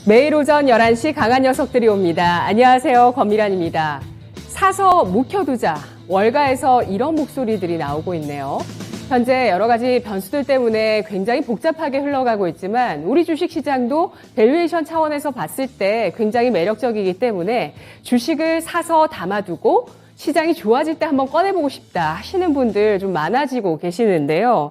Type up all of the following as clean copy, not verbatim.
매일 오전 11시 강한 녀석들이 옵니다. 안녕하세요. 권미란입니다. 사서 묵혀두자. 월가에서 이런 목소리들이 나오고 있네요. 현재 여러 가지 변수들 때문에 굉장히 복잡하게 흘러가고 있지만 우리 주식시장도 밸류에이션 차원에서 봤을 때 굉장히 매력적이기 때문에 주식을 사서 담아두고 시장이 좋아질 때 한번 꺼내보고 싶다 하시는 분들 좀 많아지고 계시는데요.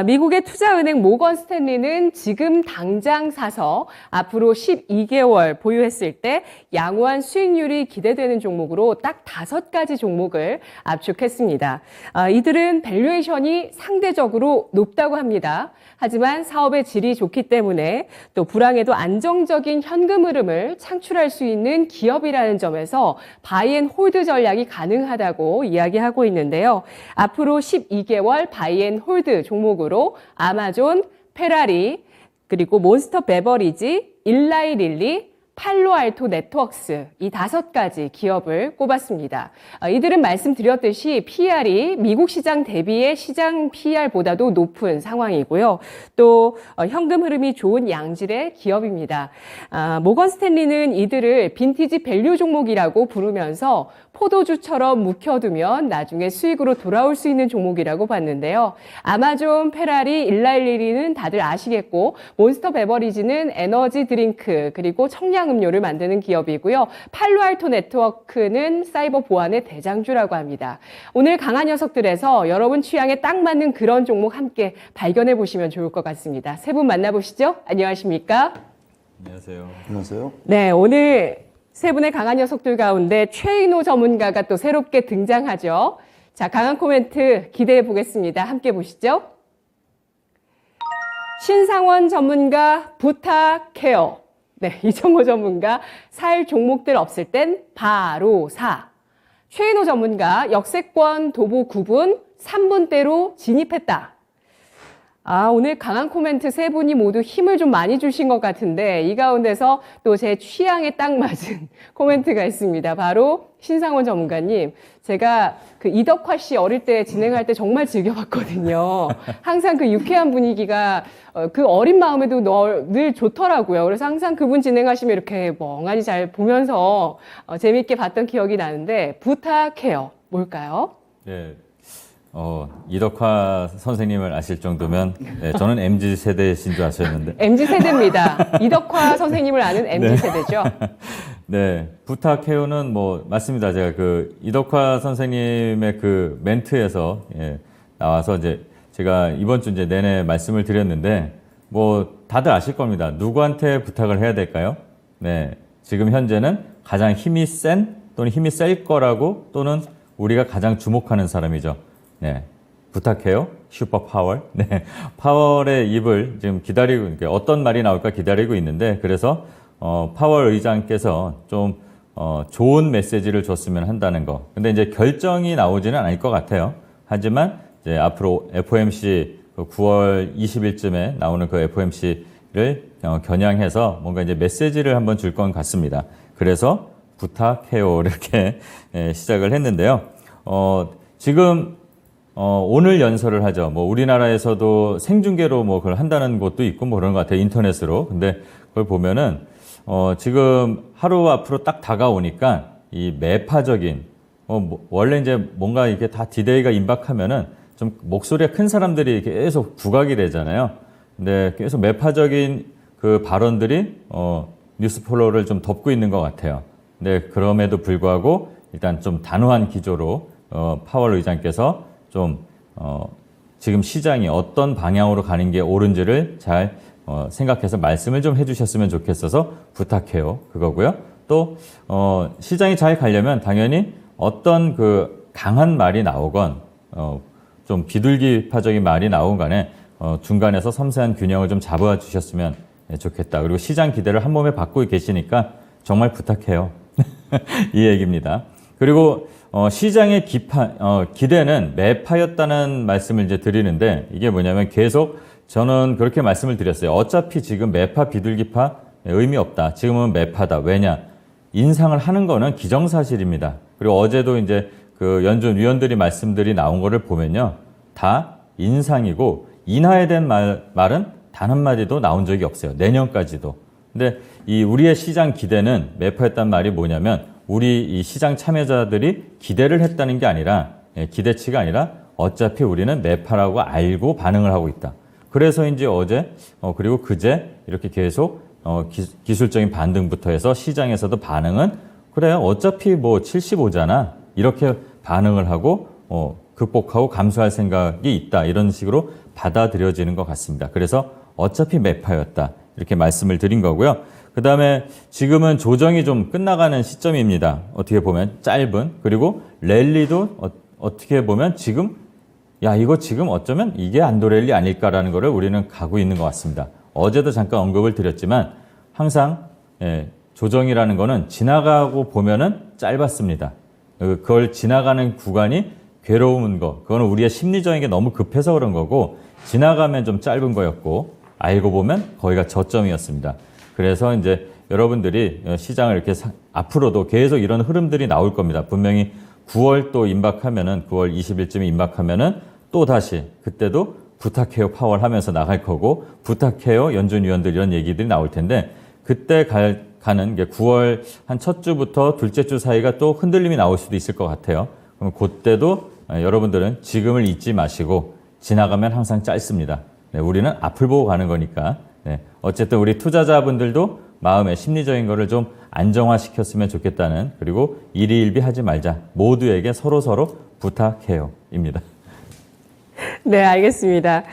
미국의 투자은행 모건 스탠리는 지금 당장 사서 앞으로 12개월 보유했을 때 양호한 수익률이 기대되는 종목으로 딱 5가지 종목을 압축했습니다. 이들은 밸류에이션이 상대적으로 높다고 합니다. 하지만 사업의 질이 좋기 때문에 또 불황에도 안정적인 현금 흐름을 창출할 수 있는 기업이라는 점에서 바이앤홀드 전략이 가능하다고 이야기하고 있는데요. 앞으로 12개월 바이앤홀드 종목으로 아마존, 페라리, 그리고 몬스터 베버리지, 일라이 릴리, 팔로알토 네트워크스 이 5가지 기업을 꼽았습니다. 이들은 말씀드렸듯이 PR이 미국 시장 대비의 시장 PR보다도 높은 상황이고요. 또 현금 흐름이 좋은 양질의 기업입니다. 모건 스탠리는 이들을 빈티지 밸류 종목이라고 부르면서 포도주처럼 묵혀두면 나중에 수익으로 돌아올 수 있는 종목이라고 봤는데요. 아마존, 페라리, 일라일리는 다들 아시겠고 몬스터 베버리지는 에너지 드링크 그리고 청량음료를 만드는 기업이고요. 팔로알토 네트워크는 사이버 보안의 대장주라고 합니다. 오늘 강한 녀석들에서 여러분 취향에 딱 맞는 그런 종목 함께 발견해 보시면 좋을 것 같습니다. 세 분 만나보시죠. 안녕하십니까? 안녕하세요. 안녕하세요. 네, 오늘 세 분의 강한 녀석들 가운데 최인호 전문가가 또 새롭게 등장하죠. 자, 강한 코멘트 기대해 보겠습니다. 함께 보시죠. 신상원 전문가 부탁해요. 네, 이정호 전문가 살 종목들 없을 땐 바로 사. 최인호 전문가 역세권 도보 9분 3분대로 진입했다. 오늘 강한 코멘트 세 분이 모두 힘을 좀 많이 주신 것 같은데 이 가운데서 또 제 취향에 딱 맞은 코멘트가 있습니다. 바로 신상원 전문가님, 제가 그 이덕화 씨 어릴 때 진행할 때 정말 즐겨봤거든요. 항상 그 유쾌한 분위기가 그 어린 마음에도 늘 좋더라고요. 그래서 항상 그분 진행하시면 이렇게 멍하니 잘 보면서 재미있게 봤던 기억이 나는데 부탁해요. 뭘까요? 네. 이덕화 선생님을 아실 정도면 네, 저는 MZ세대신 줄 아셨는데 MZ세대입니다. 이덕화 선생님을 아는 MZ세대죠. 네, 부탁해요는 뭐 맞습니다. 제가 그 이덕화 선생님의 그 멘트에서 나와서 이제 제가 이번 주 이제 내내 말씀을 드렸는데 뭐 다들 아실 겁니다. 누구한테 부탁을 해야 될까요? 네, 지금 현재는 가장 힘이 센 또는 힘이 셀 거라고 또는 우리가 가장 주목하는 사람이죠. 네, 부탁해요. 슈퍼 파월. 네, 파월의 입을 지금 기다리고, 어떤 말이 나올까 기다리고 있는데, 그래서, 파월 의장께서 좀, 좋은 메시지를 줬으면 한다는 거. 근데 이제 결정이 나오지는 않을 것 같아요. 하지만, 이제 앞으로 FOMC 9월 20일쯤에 나오는 그 FOMC를 겨냥해서 뭔가 이제 메시지를 한번 줄 것 같습니다. 그래서 부탁해요. 이렇게 시작을 했는데요. 지금 오늘 연설을 하죠. 뭐 우리나라에서도 생중계로 뭐 그걸 한다는 곳도 있고 뭐 그런 것 같아요. 인터넷으로. 근데 그걸 보면은 지금 하루 앞으로 딱 다가오니까 이 매파적인 원래 이제 뭔가 이게 다 디데이가 임박하면은 좀 목소리가 큰 사람들이 계속 부각이 되잖아요. 근데 계속 매파적인 그 발언들이 뉴스 플로우를 좀 덮고 있는 것 같아요. 근데 그럼에도 불구하고 일단 좀 단호한 기조로 파월 의장께서 좀 지금 시장이 어떤 방향으로 가는 게 옳은지를 잘 생각해서 말씀을 좀 해주셨으면 좋겠어서 부탁해요. 그거고요. 또 시장이 잘 가려면 당연히 어떤 그 강한 말이 나오건 좀 비둘기파적인 말이 나오건 간에 중간에서 섬세한 균형을 좀 잡아 주셨으면 좋겠다. 그리고 시장 기대를 한 몸에 받고 계시니까 정말 부탁해요. 이 얘기입니다. 그리고 시장의 기대는 매파였다는 말씀을 이제 드리는데 이게 뭐냐면 계속 저는 그렇게 말씀을 드렸어요. 어차피 지금 매파 비둘기파 의미 없다. 지금은 매파다. 왜냐? 인상을 하는 거는 기정사실입니다. 그리고 어제도 이제 그 연준 위원들이 말씀들이 나온 거를 보면요. 다 인상이고 인하에 대한 말은 단 한마디도 나온 적이 없어요. 내년까지도. 근데 이 우리의 시장 기대는 매파였단 말이 뭐냐면 우리 이 시장 참여자들이 기대를 했다는 게 아니라 기대치가 아니라 어차피 우리는 매파라고 알고 반응을 하고 있다. 그래서인지 어제 그리고 그제 이렇게 계속 기술적인 반등부터 해서 시장에서도 반응은 그래 어차피 뭐 75잖아 이렇게 반응을 하고 극복하고 감수할 생각이 있다 이런 식으로 받아들여지는 것 같습니다. 그래서 어차피 매파였다 이렇게 말씀을 드린 거고요. 그 다음에 지금은 조정이 좀 끝나가는 시점입니다. 어떻게 보면 짧은 그리고 랠리도 어떻게 보면 지금 야 이거 지금 어쩌면 이게 안도랠리 아닐까라는 거를 우리는 가고 있는 것 같습니다. 어제도 잠깐 언급을 드렸지만 항상 조정이라는 거는 지나가고 보면은 짧았습니다. 그걸 지나가는 구간이 괴로운 거 그거는 우리의 심리적인 게 너무 급해서 그런 거고 지나가면 좀 짧은 거였고 알고 보면 거기가 저점이었습니다. 그래서 이제 여러분들이 시장을 이렇게 앞으로도 계속 이런 흐름들이 나올 겁니다. 분명히 9월 또 임박하면은 9월 20일쯤에 임박하면은 또 다시 그때도 부탁해요 파월 하면서 나갈 거고 부탁해요 연준 위원들 이런 얘기들이 나올 텐데 그때 가는 게 9월 한 첫 주부터 둘째 주 사이가 또 흔들림이 나올 수도 있을 것 같아요. 그럼 그때도 여러분들은 지금을 잊지 마시고 지나가면 항상 짧습니다. 네, 우리는 앞을 보고 가는 거니까 어쨌든 우리 투자자분들도 마음의 심리적인 거를 좀 안정화시켰으면 좋겠다는 그리고 일희일비하지 말자 모두에게 서로서로 부탁해요 입니다. 네, 알겠습니다.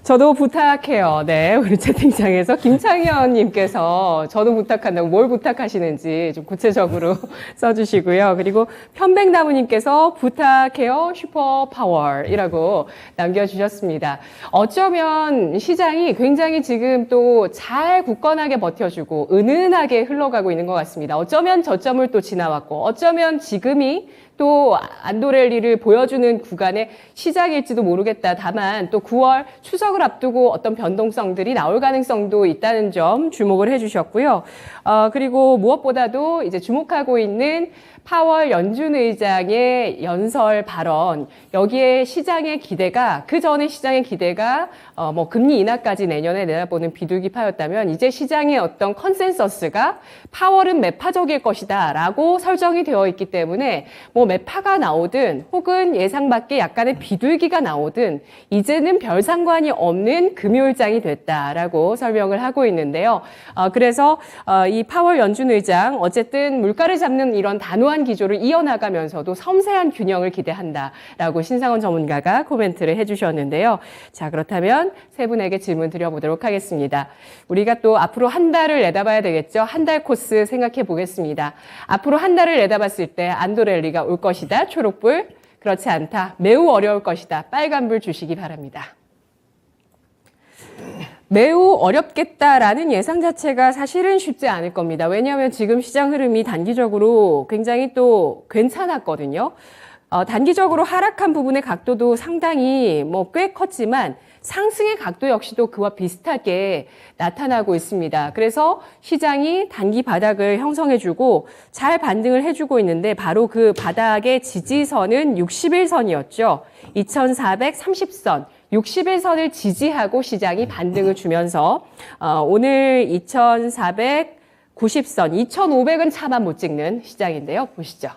저도 부탁해요. 네, 우리 채팅창에서 김창현님께서 저도 부탁한다고 뭘 부탁하시는지 좀 구체적으로 써주시고요. 그리고 편백나무님께서 부탁해요 슈퍼파월이라고 남겨주셨습니다. 어쩌면 시장이 굉장히 지금 또 잘 굳건하게 버텨주고 은은하게 흘러가고 있는 것 같습니다. 어쩌면 저점을 또 지나왔고 어쩌면 지금이 또 안도랠리를 보여주는 구간의 시작일지도 모르겠다. 다만 또 9월 추석을 앞두고 어떤 변동성들이 나올 가능성도 있다는 점 주목을 해주셨고요. 그리고 무엇보다도 이제 주목하고 있는 파월 연준 의장의 연설 발언, 여기에 시장의 기대가, 그 전에 시장의 기대가 뭐 금리 인하까지 내년에 내다보는 비둘기파였다면 이제 시장의 어떤 컨센서스가 파월은 매파적일 것이다 라고 설정이 되어 있기 때문에 뭐 매파가 나오든 혹은 예상 밖의 약간의 비둘기가 나오든 이제는 별 상관이 없는 금요일장이 됐다라고 설명을 하고 있는데요. 그래서 이 파월 연준 의장 어쨌든 물가를 잡는 이런 단호한 기조를 이어나가면서도 섬세한 균형을 기대한다라고 신상원 전문가가 코멘트를 해주셨는데요. 자, 그렇다면 세 분에게 질문 드려보도록 하겠습니다. 우리가 또 앞으로 한 달을 내다봐야 되겠죠. 한 달 코스 생각해 보겠습니다. 앞으로 한 달을 내다봤을 때 안도랠리가 올 것이다. 초록불. 그렇지 않다. 매우 어려울 것이다. 빨간불 주시기 바랍니다. 매우 어렵겠다라는 예상 자체가 사실은 쉽지 않을 겁니다. 왜냐하면 지금 시장 흐름이 단기적으로 굉장히 또 괜찮았거든요. 단기적으로 하락한 부분의 각도도 상당히 꽤 컸지만 상승의 각도 역시도 그와 비슷하게 나타나고 있습니다. 그래서 시장이 단기 바닥을 형성해주고 잘 반등을 해주고 있는데 바로 그 바닥의 지지선은 60일선이었죠. 2430선. 60일선을 지지하고 시장이 반등을 주면서 오늘 2490선, 2500은 차마 못 찍는 시장인데요. 보시죠.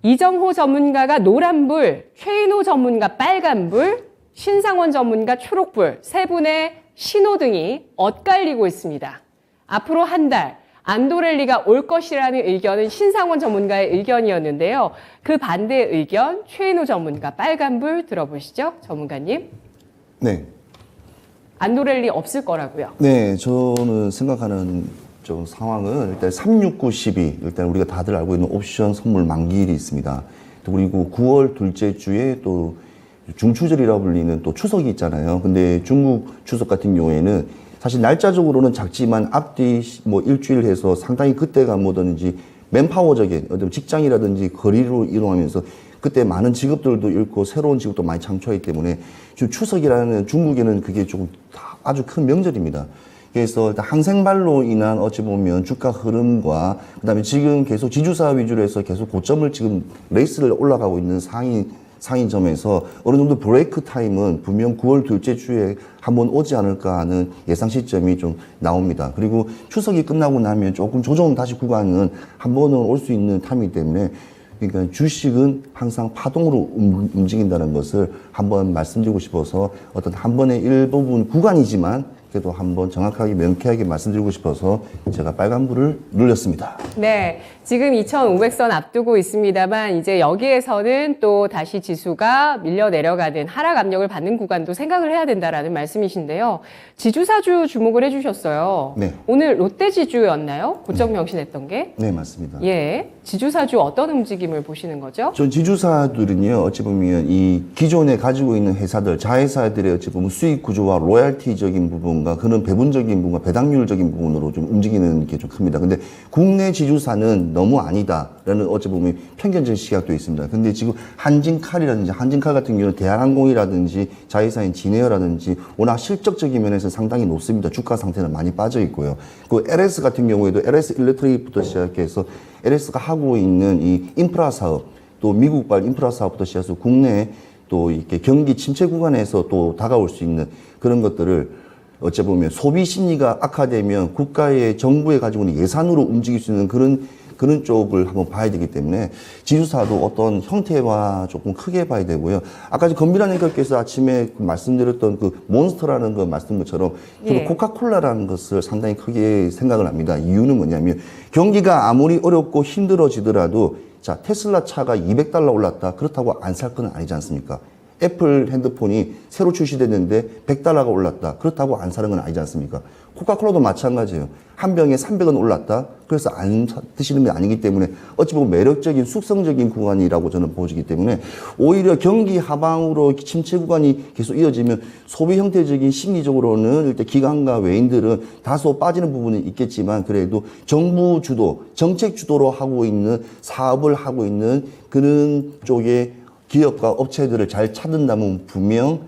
이정호 전문가가 노란불, 최인호 전문가 빨간불, 신상원 전문가 초록불 세 분의 신호등이 엇갈리고 있습니다. 앞으로 한 달 안도랠리가 올 것이라는 의견은 신상원 전문가의 의견이었는데요. 그 반대의 의견 최인호 전문가 빨간불 들어보시죠. 전문가님. 네. 안도랠리 없을 거라고요. 네, 저는 생각하는 좀 상황은 일단 36912 일단 우리가 다들 알고 있는 옵션 선물 만기일이 있습니다. 그리고 9월 둘째 주에 또 중추절이라고 불리는 또 추석이 있잖아요. 근데 중국 추석 같은 경우에는 사실 날짜적으로는 작지만 앞뒤 뭐 일주일 해서 상당히 그때가 뭐든지 맨파워적인 어떤 직장이라든지 거리로 이동하면서 그때 많은 직업들도 잃고 새로운 직업도 많이 창출하기 때문에 지금 추석이라는 중국에는 그게 조금 아주 큰 명절입니다. 그래서 일단 항생발로 인한 어찌 보면 주가 흐름과 그다음에 지금 계속 지주사 위주로 해서 계속 고점을 지금 레이스를 올라가고 있는 상황이 상위점에서 어느 정도 브레이크 타임은 분명 9월 둘째 주에 한번 오지 않을까 하는 예상 시점이 좀 나옵니다. 그리고 추석이 끝나고 나면 조금 조정 다시 구간은 한 번은 올 수 있는 타임이기 때문에 그러니까 주식은 항상 파동으로 움직인다는 것을 한번 말씀드리고 싶어서 어떤 한 번의 일부분 구간이지만 그래도 한번 정확하게 명쾌하게 말씀드리고 싶어서 제가 빨간불을 눌렸습니다. 네, 지금 2,500선 앞두고 있습니다만 이제 여기에서는 또 다시 지수가 밀려 내려가는 하락 압력을 받는 구간도 생각을 해야 된다라는 말씀이신데요. 지주사주 주목을 해주셨어요. 네. 오늘 롯데지주였나요? 고점 명신했던 게? 네, 맞습니다. 예, 지주사주 어떤 움직임을 보시는 거죠? 전 지주사들은요, 어찌 보면 이 기존에 가지고 있는 회사들, 자회사들의 어찌 보면 수익 구조와 로얄티적인 부분과 그런 배분적인 부분과 배당률적인 부분으로 좀 움직이는 게 좀 큽니다. 근데 국내 지주사는 너무 아니다라는 어찌 보면 편견적인 시각도 있습니다. 근데 지금 한진칼이라든지 한진칼 같은 경우는 대한항공이라든지 자회사인 진에어라든지 워낙 실적적인 면에서 상당히 높습니다. 주가 상태는 많이 빠져 있고요. 그 LS 같은 경우에도 LS 일렉트릭부터 시작해서 LS가 하고 있는 이 인프라 사업, 또 미국발 인프라 사업부터 시작해서 국내에 또 이렇게 경기 침체 구간에서 또 다가올 수 있는 그런 것들을 어째 보면 소비 심리가 악화되면 국가의 정부에 가지고 있는 예산으로 움직일 수 있는 그런 쪽을 한번 봐야 되기 때문에 지주사도 어떤 형태와 조금 크게 봐야 되고요. 아까 건비라님께서 아침에 말씀드렸던 그 몬스터라는 그 말씀 것처럼 저는 코카콜라라는 것을 상당히 크게 생각을 합니다. 이유는 뭐냐면 경기가 아무리 어렵고 힘들어지더라도 자, 테슬라 차가 $200 올랐다. 그렇다고 안 살 건 아니지 않습니까? 애플 핸드폰이 새로 출시됐는데 $100가 올랐다. 그렇다고 안 사는 건 아니지 않습니까? 코카콜라도 마찬가지예요. 한 병에 300원 올랐다. 그래서 안 드시는 게 아니기 때문에 어찌 보면 매력적인 숙성적인 구간이라고 저는 보시기 때문에 오히려 경기 하방으로 침체 구간이 계속 이어지면 소비 형태적인 심리적으로는 일단 기관과 외인들은 다소 빠지는 부분이 있겠지만 그래도 정부 주도, 정책 주도로 하고 있는 사업을 하고 있는 그런 쪽에 기업과 업체들을 잘 찾는다면 분명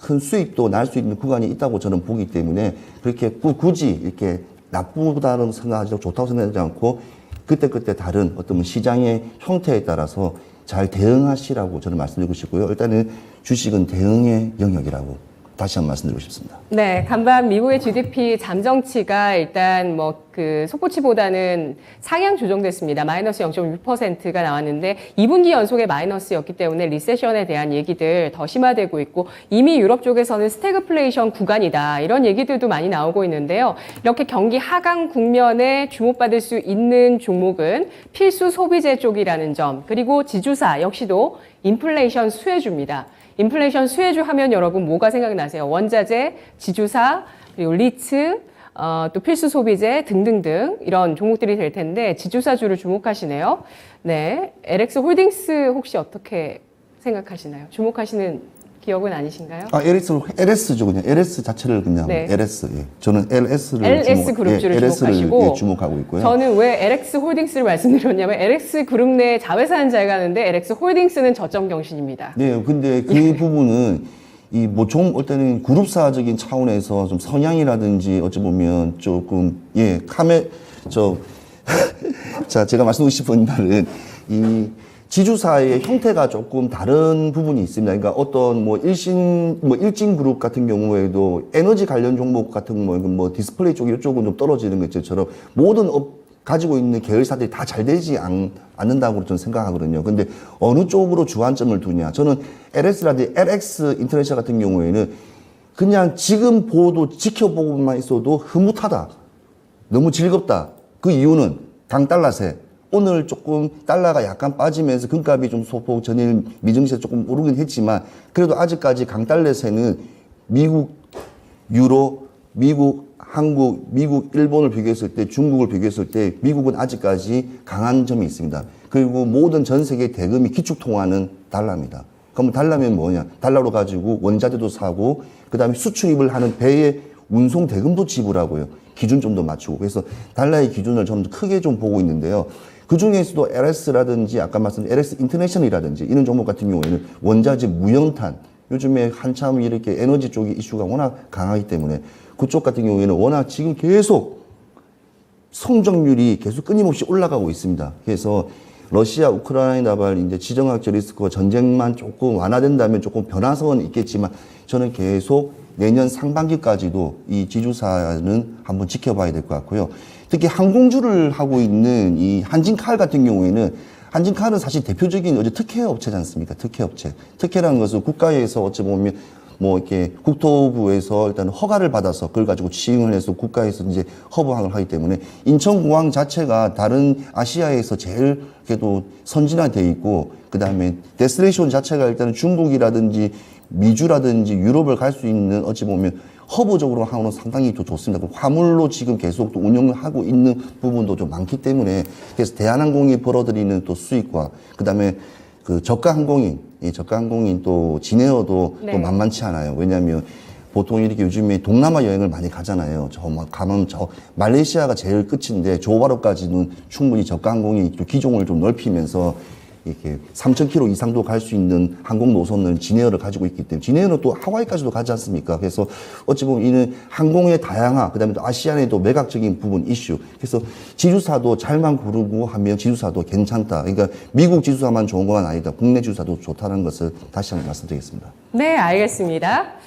큰 수익도 날 수 있는 구간이 있다고 저는 보기 때문에 그렇게 굳이 이렇게 나쁘다는 생각하지 않고 좋다고 생각하지 않고 그때그때 다른 어떤 시장의 형태에 따라서 잘 대응하시라고 저는 말씀드리고 싶고요. 일단은 주식은 대응의 영역이라고 다시 한번 말씀드리고 싶습니다. 네, 간밤 미국의 GDP 잠정치가 일단 뭐 그 속보치보다는 상향 조정됐습니다. 마이너스 0.6%가 나왔는데 2분기 연속의 마이너스였기 때문에 리세션에 대한 얘기들 더 심화되고 있고 이미 유럽 쪽에서는 스태그플레이션 구간이다. 이런 얘기들도 많이 나오고 있는데요. 이렇게 경기 하강 국면에 주목받을 수 있는 종목은 필수 소비재 쪽이라는 점 그리고 지주사 역시도 인플레이션 수혜주입니다. 인플레이션 수혜주 하면 여러분 뭐가 생각나세요? 원자재, 지주사, 그리고 리츠, 또 필수 소비재 등등등 이런 종목들이 될 텐데 지주사주를 주목하시네요. 네, LX 홀딩스 혹시 어떻게 생각하시나요? 주목하시는 기억은 아니신가요? 아, LS죠, 그냥. LS 자체를 그냥. 네. LS. 예. 저는 LS 그룹주를 LS를 주목하시고 주목하고 있고요. 저는 왜 LX 홀딩스를 말씀드렸냐면 LX 그룹 내 자회사는 잘 가는데 LX 홀딩스는 저점 경신입니다. 네, 근데 그 부분은 올 때는 그룹사적인 차원에서 좀 성향이라든지 어찌 보면 조금, 자, 제가 말씀드리고 싶은 말은 지주사의 형태가 조금 다른 부분이 있습니다. 그러니까 어떤 일진그룹 같은 경우에도 에너지 관련 종목 같은 디스플레이 쪽 이쪽은 좀 떨어지는 것처럼 모든 가지고 있는 계열사들이 다 잘 되지 않는다고 저는 생각하거든요. 근데 어느 쪽으로 주안점을 두냐. 저는 LS라든지 LX 인터내셔널 같은 경우에는 그냥 지금 지켜보고만 있어도 흐뭇하다. 너무 즐겁다. 그 이유는 강달러세. 오늘 조금 달러가 약간 빠지면서 금값이 좀 소폭 전일 미증시에서 조금 오르긴 했지만 그래도 아직까지 강달러세는 미국, 유로, 미국, 한국, 미국, 일본을 비교했을 때 중국을 비교했을 때 미국은 아직까지 강한 점이 있습니다. 그리고 모든 전 세계 대금이 기축통화는 달러입니다. 그럼 달러면 뭐냐? 달러로 가지고 원자재도 사고 그다음에 수출입을 하는 배의 운송 대금도 지불하고요. 기준 좀 더 맞추고 그래서 달러의 기준을 좀 크게 좀 보고 있는데요. 그 중에서도 LS라든지 아까 말씀드린 LS 인터내셔널이라든지 이런 종목 같은 경우에는 원자재 무연탄 요즘에 한참 이렇게 에너지 쪽의 이슈가 워낙 강하기 때문에 그쪽 같은 경우에는 워낙 지금 계속 성장률이 계속 끊임없이 올라가고 있습니다. 그래서 러시아 우크라이나 발 이제 지정학적 리스크와 전쟁만 조금 완화된다면 조금 변화성은 있겠지만 저는 계속 내년 상반기까지도 이 지주사는 한번 지켜봐야 될 것 같고요. 특히 항공주를 하고 있는 이 한진칼 같은 경우에는 한진칼은 사실 대표적인 어제 특혜 업체지 않습니까? 특혜 업체. 특혜라는 것은 국가에서 어찌 보면 뭐 이렇게 국토부에서 일단 허가를 받아서 그걸 가지고 시행을 해서 국가에서 이제 허브항을 하기 때문에 인천공항 자체가 다른 아시아에서 제일 그래도 선진화되어 있고 그 다음에 데스티네이션 자체가 일단은 중국이라든지 미주라든지 유럽을 갈 수 있는 어찌 보면 허브적으로 하고는 상당히 또 좋습니다. 화물로 지금 계속 또 운영을 하고 있는 부분도 좀 많기 때문에 그래서 대한항공이 벌어들이는 또 수익과 그 다음에 그 저가 항공인, 이 저가 항공인 또 진에어도 네. 또 만만치 않아요. 왜냐하면 보통 이렇게 요즘에 동남아 여행을 많이 가잖아요. 가면 말레이시아가 제일 끝인데 조바로까지는 충분히 저가 항공이 또 기종을 좀 넓히면서 이렇게 3,000km 이상도 갈 수 있는 항공 노선을 진에어를 가지고 있기 때문에 진에어는 또 하와이까지도 가지 않습니까? 그래서 어찌 보면 이는 항공의 다양화, 그다음에 또 아시안의 또 매각적인 부분 이슈. 그래서 지주사도 잘만 고르고 하면 지주사도 괜찮다. 그러니까 미국 지주사만 좋은 건 아니다. 국내 지주사도 좋다는 것을 다시 한번 말씀드리겠습니다. 네, 알겠습니다.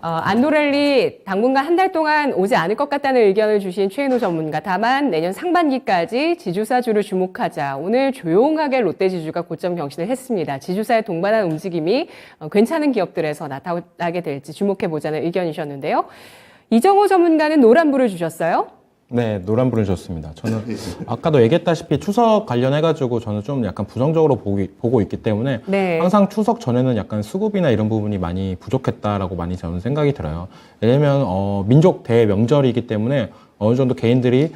안도랠리 당분간 한 달 동안 오지 않을 것 같다는 의견을 주신 최인호 전문가. 다만 내년 상반기까지 지주사주를 주목하자. 오늘 조용하게 롯데지주가 고점 경신을 했습니다. 지주사의 동반한 움직임이 괜찮은 기업들에서 나타나게 될지 주목해보자는 의견이셨는데요. 이정호 전문가는 노란불을 주셨어요. 네, 노란불은 좋습니다. 저는 아까도 얘기했다시피 추석 관련해가지고 저는 좀 약간 부정적으로 보고 있기 때문에 네. 항상 추석 전에는 약간 수급이나 이런 부분이 많이 부족했다라고 많이 저는 생각이 들어요. 왜냐면 민족 대명절이기 때문에 어느 정도 개인들이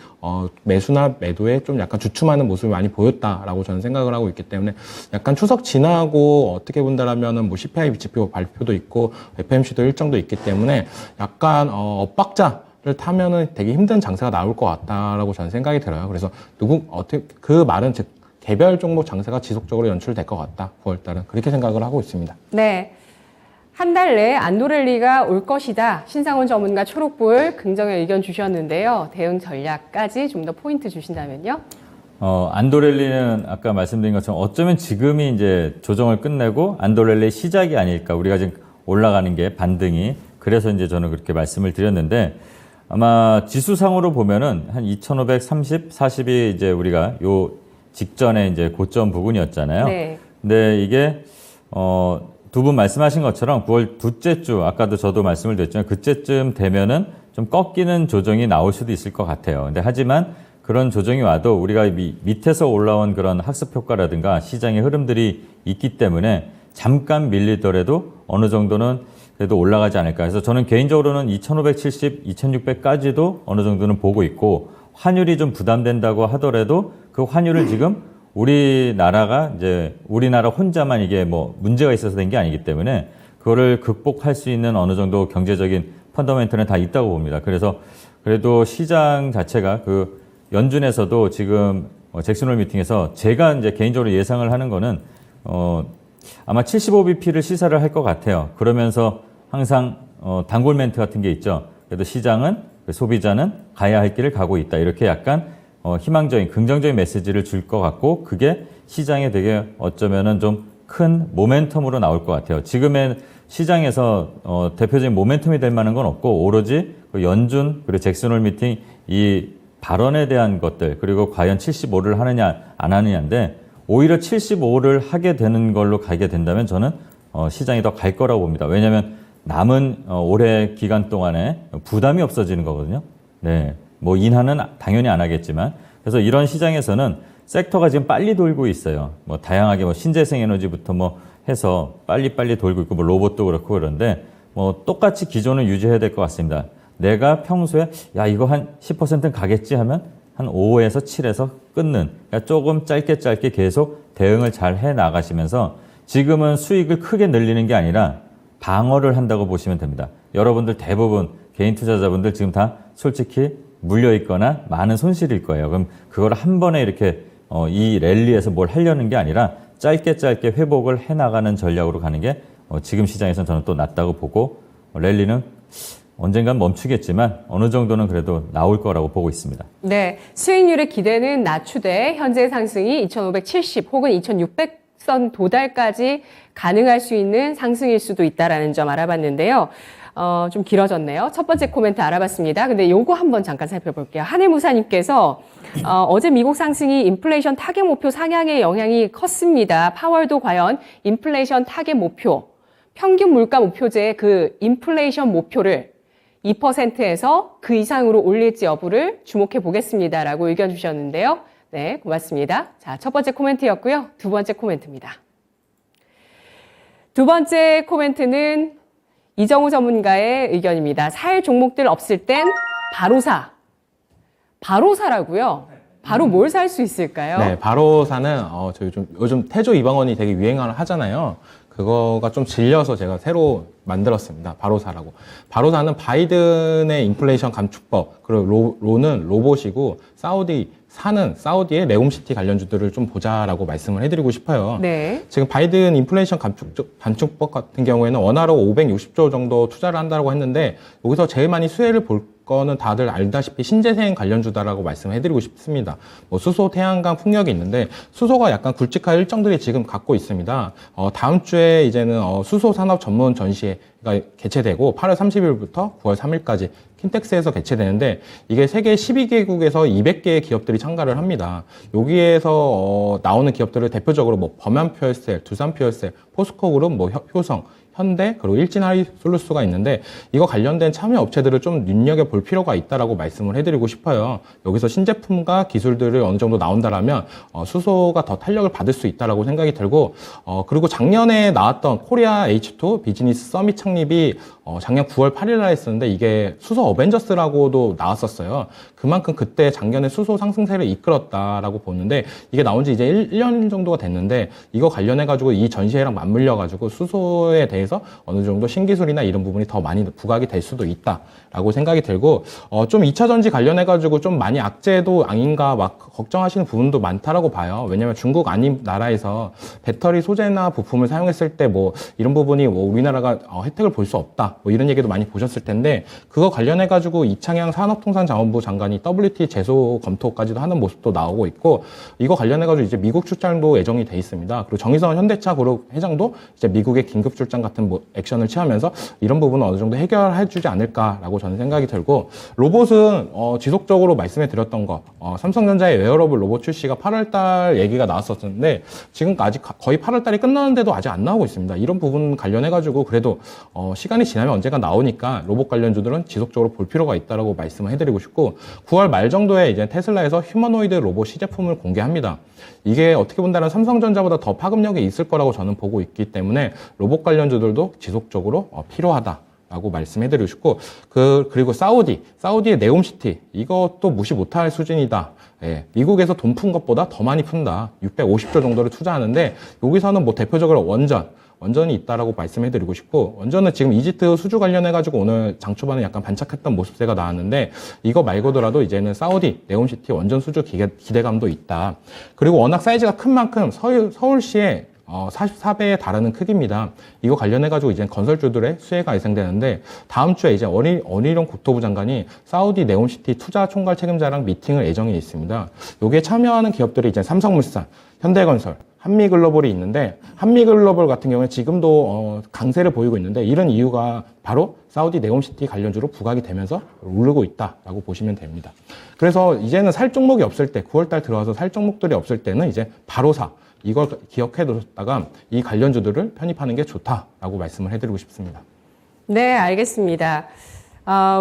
매수나 매도에 좀 약간 주춤하는 모습이 많이 보였다라고 저는 생각을 하고 있기 때문에 약간 추석 지나고 어떻게 본다라면은 뭐 CPI 지표 발표도 있고 FMC도 일정도 있기 때문에 약간 엇박자 를 타면은 되게 힘든 장세가 나올 것 같다라고 저는 생각이 들어요. 그래서 그 말은 즉 개별 종목 장세가 지속적으로 연출될 것 같다. 9월달은 그렇게 생각을 하고 있습니다. 네. 한 달 내에 안도랠리가 올 것이다. 신상훈 전문가 초록불 긍정의 의견 주셨는데요. 대응 전략까지 좀 더 포인트 주신다면요. 안도랠리는 아까 말씀드린 것처럼 어쩌면 지금이 이제 조정을 끝내고 안도랠리의 시작이 아닐까. 우리가 지금 올라가는 게 반등이. 그래서 이제 저는 그렇게 말씀을 드렸는데 아마 지수상으로 보면은 한 2,530, 40이 이제 우리가 요 직전에 이제 고점 부근이었잖아요. 네. 근데 이게 두 분 말씀하신 것처럼 9월 둘째 주 아까도 저도 말씀을 드렸지만 그때쯤 되면은 좀 꺾이는 조정이 나올 수도 있을 것 같아요. 근데 하지만 그런 조정이 와도 우리가 밑에서 올라온 그런 학습 효과라든가 시장의 흐름들이 있기 때문에 잠깐 밀리더라도 어느 정도는 그래도 올라가지 않을까 해서 저는 개인적으로는 2,570, 2,600까지도 어느 정도는 보고 있고 환율이 좀 부담된다고 하더라도 그 환율을 지금 우리나라 혼자만 이게 뭐 문제가 있어서 된 게 아니기 때문에 그거를 극복할 수 있는 어느 정도 경제적인 펀더멘털은 다 있다고 봅니다. 그래서 그래도 시장 자체가 그 연준에서도 지금 잭슨홀 미팅에서 제가 이제 개인적으로 예상을 하는 거는 아마 75bp를 시사를 할 것 같아요. 그러면서 항상 단골 멘트 같은 게 있죠. 그래도 시장은 소비자는 가야 할 길을 가고 있다. 이렇게 약간 희망적인 긍정적인 메시지를 줄 것 같고 그게 시장에 되게 어쩌면은 좀 큰 모멘텀으로 나올 것 같아요. 지금의 시장에서 대표적인 모멘텀이 될 만한 건 없고 오로지 그 연준 그리고 잭슨홀 미팅 이 발언에 대한 것들 그리고 과연 75를 하느냐 안 하느냐인데 오히려 75를 하게 되는 걸로 가게 된다면 저는 시장이 더 갈 거라고 봅니다. 왜냐하면 남은 올해 기간 동안에 부담이 없어지는 거거든요. 네, 뭐 인하는 당연히 안 하겠지만 그래서 이런 시장에서는 섹터가 지금 빨리 돌고 있어요. 뭐 다양하게 뭐 신재생 에너지부터 뭐 해서 빨리 돌고 있고 뭐 로봇도 그렇고 그런데 뭐 똑같이 기존을 유지해야 될 것 같습니다. 내가 평소에 야 이거 한 10%는 가겠지 하면 한 5에서 7에서 끊는 그러니까 조금 짧게 계속 대응을 잘 해 나가시면서 지금은 수익을 크게 늘리는 게 아니라 방어를 한다고 보시면 됩니다. 여러분들 대부분 개인 투자자분들 지금 다 솔직히 물려 있거나 많은 손실일 거예요. 그럼 그걸 한 번에 이렇게 이 랠리에서 뭘 하려는 게 아니라 짧게 회복을 해 나가는 전략으로 가는 게 지금 시장에서는 저는 또 낫다고 보고 랠리는 언젠간 멈추겠지만 어느 정도는 그래도 나올 거라고 보고 있습니다. 네, 수익률의 기대는 낮추되 현재 상승이 2,570 혹은 2,600선 도달까지 가능할 수 있는 상승일 수도 있다라는 점 알아봤는데요. 좀 길어졌네요. 첫 번째 코멘트 알아봤습니다. 근데 요거 한번 잠깐 살펴볼게요. 한해무사님께서 어제 미국 상승이 인플레이션 타겟 목표 상향의 영향이 컸습니다. 파월도 과연 인플레이션 타겟 목표, 평균 물가 목표제의 그 인플레이션 목표를 2%에서 그 이상으로 올릴지 여부를 주목해 보겠습니다라고 의견 주셨는데요. 네, 고맙습니다. 자, 첫 번째 코멘트였고요. 두 번째 코멘트입니다. 두 번째 코멘트는 이정우 전문가의 의견입니다. 살 종목들 없을 땐 바로 사. 바로 사라고요? 바로 뭘 살 수 있을까요? 네, 바로사는 저희 좀 요즘 태조 이방원이 되게 유행을 하잖아요. 그거가 좀 질려서 제가 새로 만들었습니다. 바로사라고. 바로사는 바이든의 인플레이션 감축법, 그리고 로는 로봇이고 사는 사우디의 레움시티 관련주들을 좀 보자라고 말씀을 해드리고 싶어요. 네. 지금 바이든 인플레이션 감축법 같은 경우에는 원화로 560조 정도 투자를 한다고 했는데 여기서 제일 많이 수혜를 볼 거는 다들 알다시피 신재생 관련주다라고 말씀해드리고 싶습니다. 뭐 수소, 태양광, 풍력이 있는데 수소가 약간 굵직한 일정들이 지금 갖고 있습니다. 다음 주에 이제는 수소 산업 전문 전시회가 개최되고 8월 30일부터 9월 3일까지 킨텍스에서 개최되는데 이게 세계 12개국에서 200개의 기업들이 참가를 합니다. 여기에서 나오는 기업들을 대표적으로 뭐 범연퓨얼셀, 두산퓨얼셀, 포스코그룹, 뭐 효성, 현대, 그리고 일진하이솔루스가 있는데 이거 관련된 참여 업체들을 좀 눈여겨볼 필요가 있다라고 말씀을 해드리고 싶어요. 여기서 신제품과 기술들을 어느 정도 나온다라면 수소가 더 탄력을 받을 수 있다라고 생각이 들고 그리고 작년에 나왔던 코리아 H2 비즈니스 서밋 창립이 작년 9월 8일 날 했었는데 이게 수소 어벤져스라고도 나왔었어요. 그만큼 그때 작년에 수소 상승세를 이끌었다라고 보는데 이게 나온 지 이제 1년 정도가 됐는데 이거 관련해가지고 이 전시회랑 맞물려가지고 수소에 대해서 어느 정도 신기술이나 이런 부분이 더 많이 부각이 될 수도 있다라고 생각이 들고 좀 2차 전지 관련해가지고 좀 많이 악재도 아닌가 막 걱정하시는 부분도 많다라고 봐요. 왜냐면 중국 아닌 나라에서 배터리 소재나 부품을 사용했을 때 뭐 이런 부분이 뭐 우리나라가 혜택을 볼 수 없다. 뭐 이런 얘기도 많이 보셨을 텐데 그거 관련해가지고 이창양 산업통상자원부 장관이 WT 제소 검토까지도 하는 모습도 나오고 있고 이거 관련해가지고 이제 미국 출장도 예정이 돼 있습니다. 그리고 정의선 현대차 그룹 회장도 이제 미국의 긴급 출장 같은 뭐 액션을 취하면서 이런 부분은 어느 정도 해결해주지 않을까라고 저는 생각이 들고 로봇은 지속적으로 말씀해 드렸던 거 삼성전자의 웨어러블 로봇 출시가 8월달 얘기가 나왔었는데 지금 아직 거의 8월달이 끝나는데도 아직 안 나오고 있습니다. 이런 부분 관련해가지고 그래도 시간이 지나면 언젠가 나오니까 로봇 관련주들은 지속적으로 볼 필요가 있다라고 말씀을 해드리고 싶고 9월 말 정도에 이제 테슬라에서 휴머노이드 로봇 시제품을 공개합니다. 이게 어떻게 본다면 삼성전자보다 더 파급력이 있을 거라고 저는 보고 있기 때문에 로봇 관련주들도 지속적으로 필요하다라고 말씀해드리고 싶고 그리고 사우디의 네옴시티 이것도 무시 못할 수준이다. 예, 미국에서 돈 푼 것보다 더 많이 푼다. 650조 정도를 투자하는데 여기서는 뭐 대표적으로 원전이 있다라고 말씀해드리고 싶고 원전은 지금 이집트 수주 관련해가지고 오늘 장 초반에 약간 반짝했던 모습세가 나왔는데 이거 말고더라도 이제는 사우디 네옴시티 원전 수주 기대감도 있다. 그리고 워낙 사이즈가 큰 만큼 서울시에 44배에 달하는 크기입니다. 이거 관련해가지고 이제 건설주들의 수혜가 예상되는데 다음 주에 이제 원희룡 국토부 장관이 사우디 네옴시티 투자 총괄 책임자랑 미팅을 예정이 있습니다. 여기에 참여하는 기업들이 이제 삼성물산, 현대건설, 한미글로벌이 있는데 한미글로벌 같은 경우에 지금도 강세를 보이고 있는데 이런 이유가 바로 사우디 네옴시티 관련주로 부각이 되면서 오르고 있다라고 보시면 됩니다. 그래서 이제는 살 종목이 없을 때 9월달 들어와서 살 종목들이 없을 때는 이제 바로 이걸 기억해뒀다가 이 관련주들을 편입하는 게 좋다라고 말씀을 해드리고 싶습니다. 네, 알겠습니다.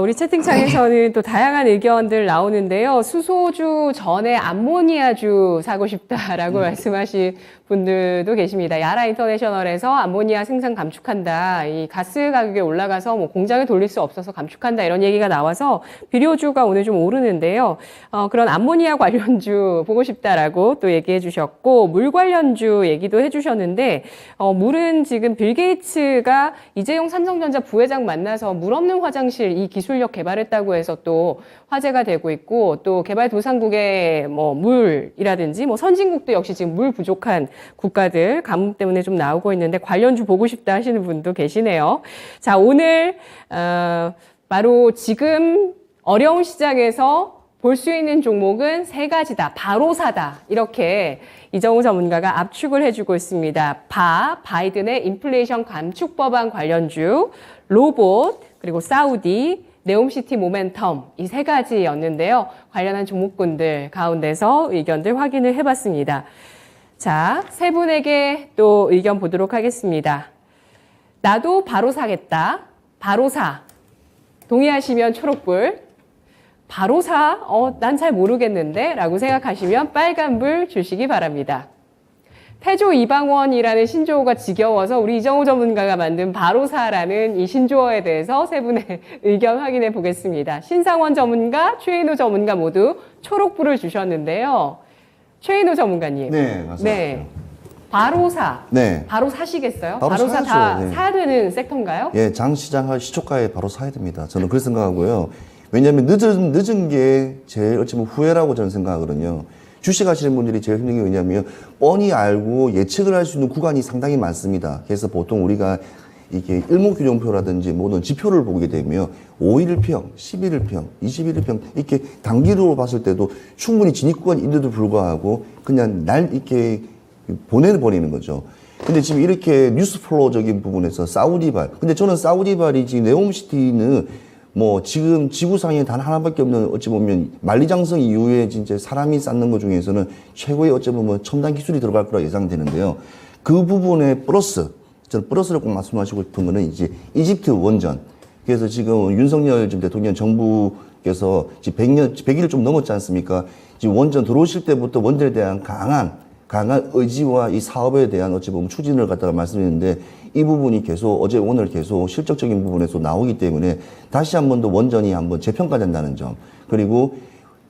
우리 채팅창에서는 또 다양한 의견들 나오는데요. 수소주 전에 암모니아주 사고 싶다라고 말씀하신 분들도 계십니다. 야라 인터내셔널에서 암모니아 생산 감축한다. 이 가스 가격이 올라가서 뭐 공장에 돌릴 수 없어서 감축한다. 이런 얘기가 나와서 비료주가 오늘 좀 오르는데요. 그런 암모니아 관련주 보고 싶다라고 또 얘기해 주셨고, 물 관련주 얘기도 해 주셨는데, 물은 지금 빌 게이츠가 이재용 삼성전자 부회장 만나서 물 없는 화장실 이 기술력 개발했다고 해서 또 화제가 되고 있고, 또 개발도상국의 뭐 물이라든지 뭐 선진국도 역시 지금 물 부족한 국가들 가뭄 때문에 좀 나오고 있는데 관련주 보고 싶다 하시는 분도 계시네요. 자, 오늘 바로 지금 어려운 시장에서 볼 수 있는 종목은 3가지다. 바로사다. 이렇게 이정우 전문가가 압축을 해주고 있습니다. 바이든의 인플레이션 감축 법안 관련주, 로봇, 그리고 사우디, 네옴시티 모멘텀 이 3가지였는데요. 관련한 종목군들 가운데서 의견들 확인을 해봤습니다. 자, 세 분에게 또 의견 보도록 하겠습니다. 나도 바로 사겠다. 바로 사. 동의하시면 초록불. 바로 사? 난 잘 모르겠는데? 라고 생각하시면 빨간불 주시기 바랍니다. 태조 이방원이라는 신조어가 지겨워서 우리 이정우 전문가가 만든 바로사라는 이 신조어에 대해서 세 분의 의견 확인해 보겠습니다. 신상원 전문가, 최인호 전문가 모두 초록불을 주셨는데요. 최인호 전문가님. 네, 맞습니다. 네. 바로사. 네. 바로 사시겠어요? 바로 바로사 사야죠. 다 네. 사야 되는 섹터인가요? 예, 장시장할 시초가에 바로 사야 됩니다. 저는 그렇게 생각하고요. 왜냐하면 늦은 게 제일 어찌 보면 후회라고 저는 생각하거든요. 주식 하시는 분들이 제일 힘든 게 뭐냐면 뻔히 알고 예측을 할 수 있는 구간이 상당히 많습니다. 그래서 보통 우리가 이게 일목균형표라든지 모든 지표를 보게 되면 5일평, 11일평, 21일평 이렇게 단기로 봤을 때도 충분히 진입 구간인데도 불구하고 그냥 날 이렇게 보내버리는 거죠. 근데 지금 이렇게 뉴스 플로우적인 부분에서 사우디발. 근데 저는 사우디발이 지금 네옴시티는 뭐 지금 지구상에 단 하나밖에 없는 어찌 보면 만리장성 이후에 진짜 사람이 쌓는 것 중에서는 최고의 어찌 보면 첨단 기술이 들어갈 거라 예상되는데요. 그 부분에 플러스, 저는 플러스를 꼭 말씀하시고 싶은 거는 이제 이집트 원전. 그래서 지금 윤석열 지금 대통령 정부께서 지금 100일 좀 넘었지 않습니까? 지금 원전 들어오실 때부터 원전에 대한 강한 의지와 이 사업에 대한 어찌 보면 추진을 갖다가 말씀드렸는데 이 부분이 계속 어제 오늘 계속 실적적인 부분에서 나오기 때문에 다시 한 번 더 원전이 한번 재평가된다는 점. 그리고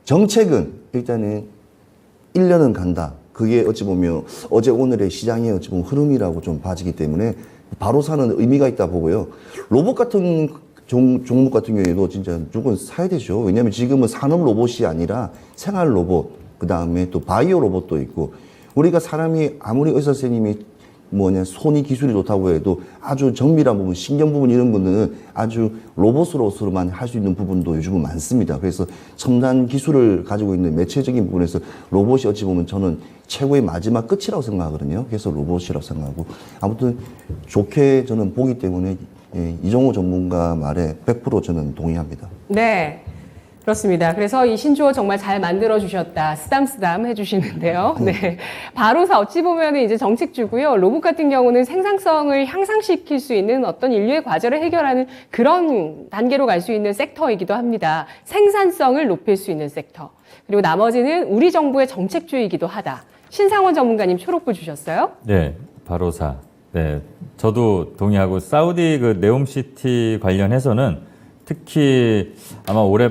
정책은 일단은 1년은 간다. 그게 어찌 보면 어제 오늘의 시장의 어찌 보면 흐름이라고 좀 봐지기 때문에 바로 사는 의미가 있다 보고요. 로봇 같은 종목 같은 경우에도 진짜 무조건 사야 되죠. 왜냐하면 지금은 산업 로봇이 아니라 생활 로봇, 그 다음에 또 바이오 로봇도 있고 우리가 사람이 아무리 의사 선생님이 손이 기술이 좋다고 해도 아주 정밀한 부분, 신경 부분 이런 거는 아주 로봇으로서만 할 수 있는 부분도 요즘은 많습니다. 그래서 첨단 기술을 가지고 있는 매체적인 부분에서 로봇이 어찌 보면 저는 최고의 마지막 끝이라고 생각하거든요. 그래서 로봇이라고 생각하고 아무튼 좋게 저는 보기 때문에 이정호 전문가 말에 100% 저는 동의합니다. 네. 그렇습니다. 그래서 이 신조어 정말 잘 만들어주셨다. 쓰담쓰담 해주시는데요. 네. 바로사 어찌 보면 이제 정책주고요. 로봇 같은 경우는 생산성을 향상시킬 수 있는 어떤 인류의 과제를 해결하는 그런 단계로 갈 수 있는 섹터이기도 합니다. 생산성을 높일 수 있는 섹터. 그리고 나머지는 우리 정부의 정책주이기도 하다. 신상원 전문가님 초록불 주셨어요? 네, 바로사. 네, 저도 동의하고 사우디 그 네옴시티 관련해서는 특히 아마 올해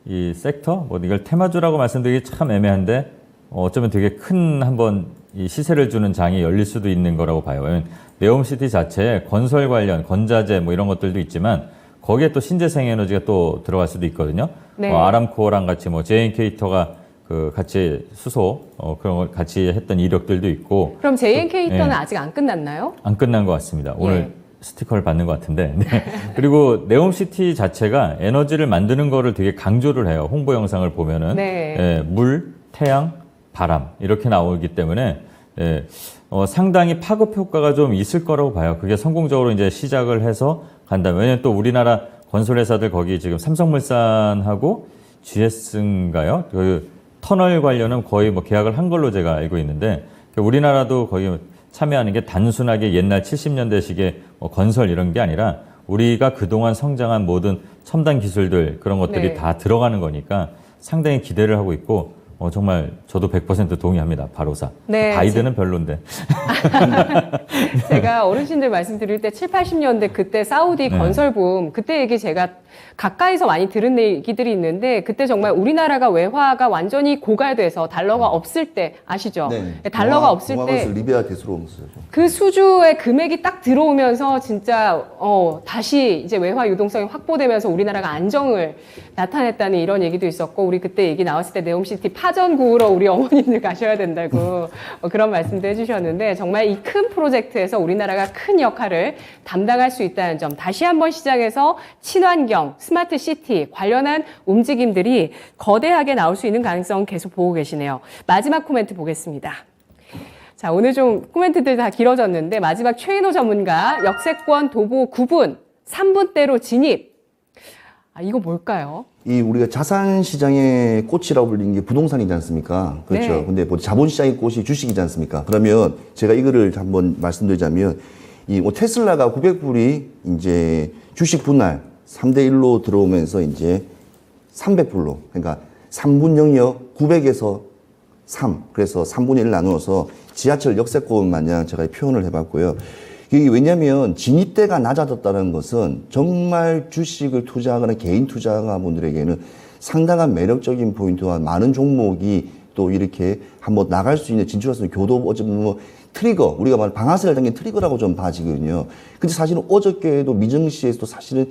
이 섹터, 이걸 테마주라고 말씀드리기 참 애매한데, 어쩌면 되게 큰 한번 이 시세를 주는 장이 열릴 수도 있는 거라고 봐요. 왜냐면 네옴시티 자체에 건설 관련, 건자재 이런 것들도 있지만, 거기에 또 신재생 에너지가 또 들어갈 수도 있거든요. 네. 아람코어랑 같이 JNK터가 그 같이 수소, 그런 걸 같이 했던 이력들도 있고. 그럼 JNK터는 네. 아직 안 끝났나요? 안 끝난 것 같습니다. 오늘 예. 스티커를 받는 것 같은데. 네. 그리고 네옴시티 자체가 에너지를 만드는 거를 되게 강조를 해요. 홍보 영상을 보면은. 네. 예, 물, 태양, 바람 이렇게 나오기 때문에 예, 상당히 파급 효과가 좀 있을 거라고 봐요. 그게 성공적으로 이제 시작을 해서 간다면. 왜냐면 또 우리나라 건설회사들 거기 지금 삼성물산하고 GS인가요? 그 터널 관련은 거의 계약을 한 걸로 제가 알고 있는데 우리나라도 거기 참여하는 게 단순하게 옛날 70년대식의 건설 이런 게 아니라 우리가 그동안 성장한 모든 첨단 기술들 그런 것들이 네. 다 들어가는 거니까 상당히 기대를 하고 있고 정말 저도 100% 동의합니다. 바로사. 네, 바이든은 별론데. 제가 어르신들 말씀드릴 때 7, 80년대 그때 사우디 네. 건설붐 그때 얘기 제가 가까이서 많이 들은 얘기들이 있는데 그때 정말 우리나라가 외화가 완전히 고갈돼서 달러가 없을 때 아시죠? 달러가 없을 때 리비아 대수로 쓰죠. 그 수주의 금액이 딱 들어오면서 진짜 다시 이제 외화 유동성이 확보되면서 우리나라가 안정을 나타냈다는 이런 얘기도 있었고 우리 그때 얘기 나왔을 때 네옴시티 사전 구우러 우리 어머님들 가셔야 된다고 그런 말씀도 해주셨는데 정말 이 큰 프로젝트에서 우리나라가 큰 역할을 담당할 수 있다는 점 다시 한번 시장에서 친환경, 스마트 시티 관련한 움직임들이 거대하게 나올 수 있는 가능성 계속 보고 계시네요. 마지막 코멘트 보겠습니다. 자, 오늘 좀 코멘트들 다 길어졌는데 마지막 최인호 전문가 역세권 도보 9분 3분대로 진입. 이거 뭘까요? 이 우리가 자산 시장의 꽃이라고 불리는 게 부동산이지 않습니까? 그렇죠. 네. 근데 뭐 자본 시장의 꽃이 주식이지 않습니까? 그러면 제가 이거를 한번 말씀드리자면 이 뭐 테슬라가 900불이 이제 주식 분할 3대 1로 들어오면서 이제 300불로 그러니까 3분 영역 900에서 3 그래서 3분의 1 나누어서 지하철 역세권 마냥 제가 표현을 해봤고요. 이게 왜냐하면 진입대가 낮아졌다는 것은 정말 주식을 투자하거나 개인 투자가분들에게는 상당한 매력적인 포인트와 많은 종목이 또 이렇게 한번 나갈 수 있는 진출할 수 있는 교도 어쩌면 뭐 트리거 우리가 말하는 방아쇠를 당긴 트리거라고 좀 봐지거든요. 근데 사실은 어저께도 미증시에서도 사실은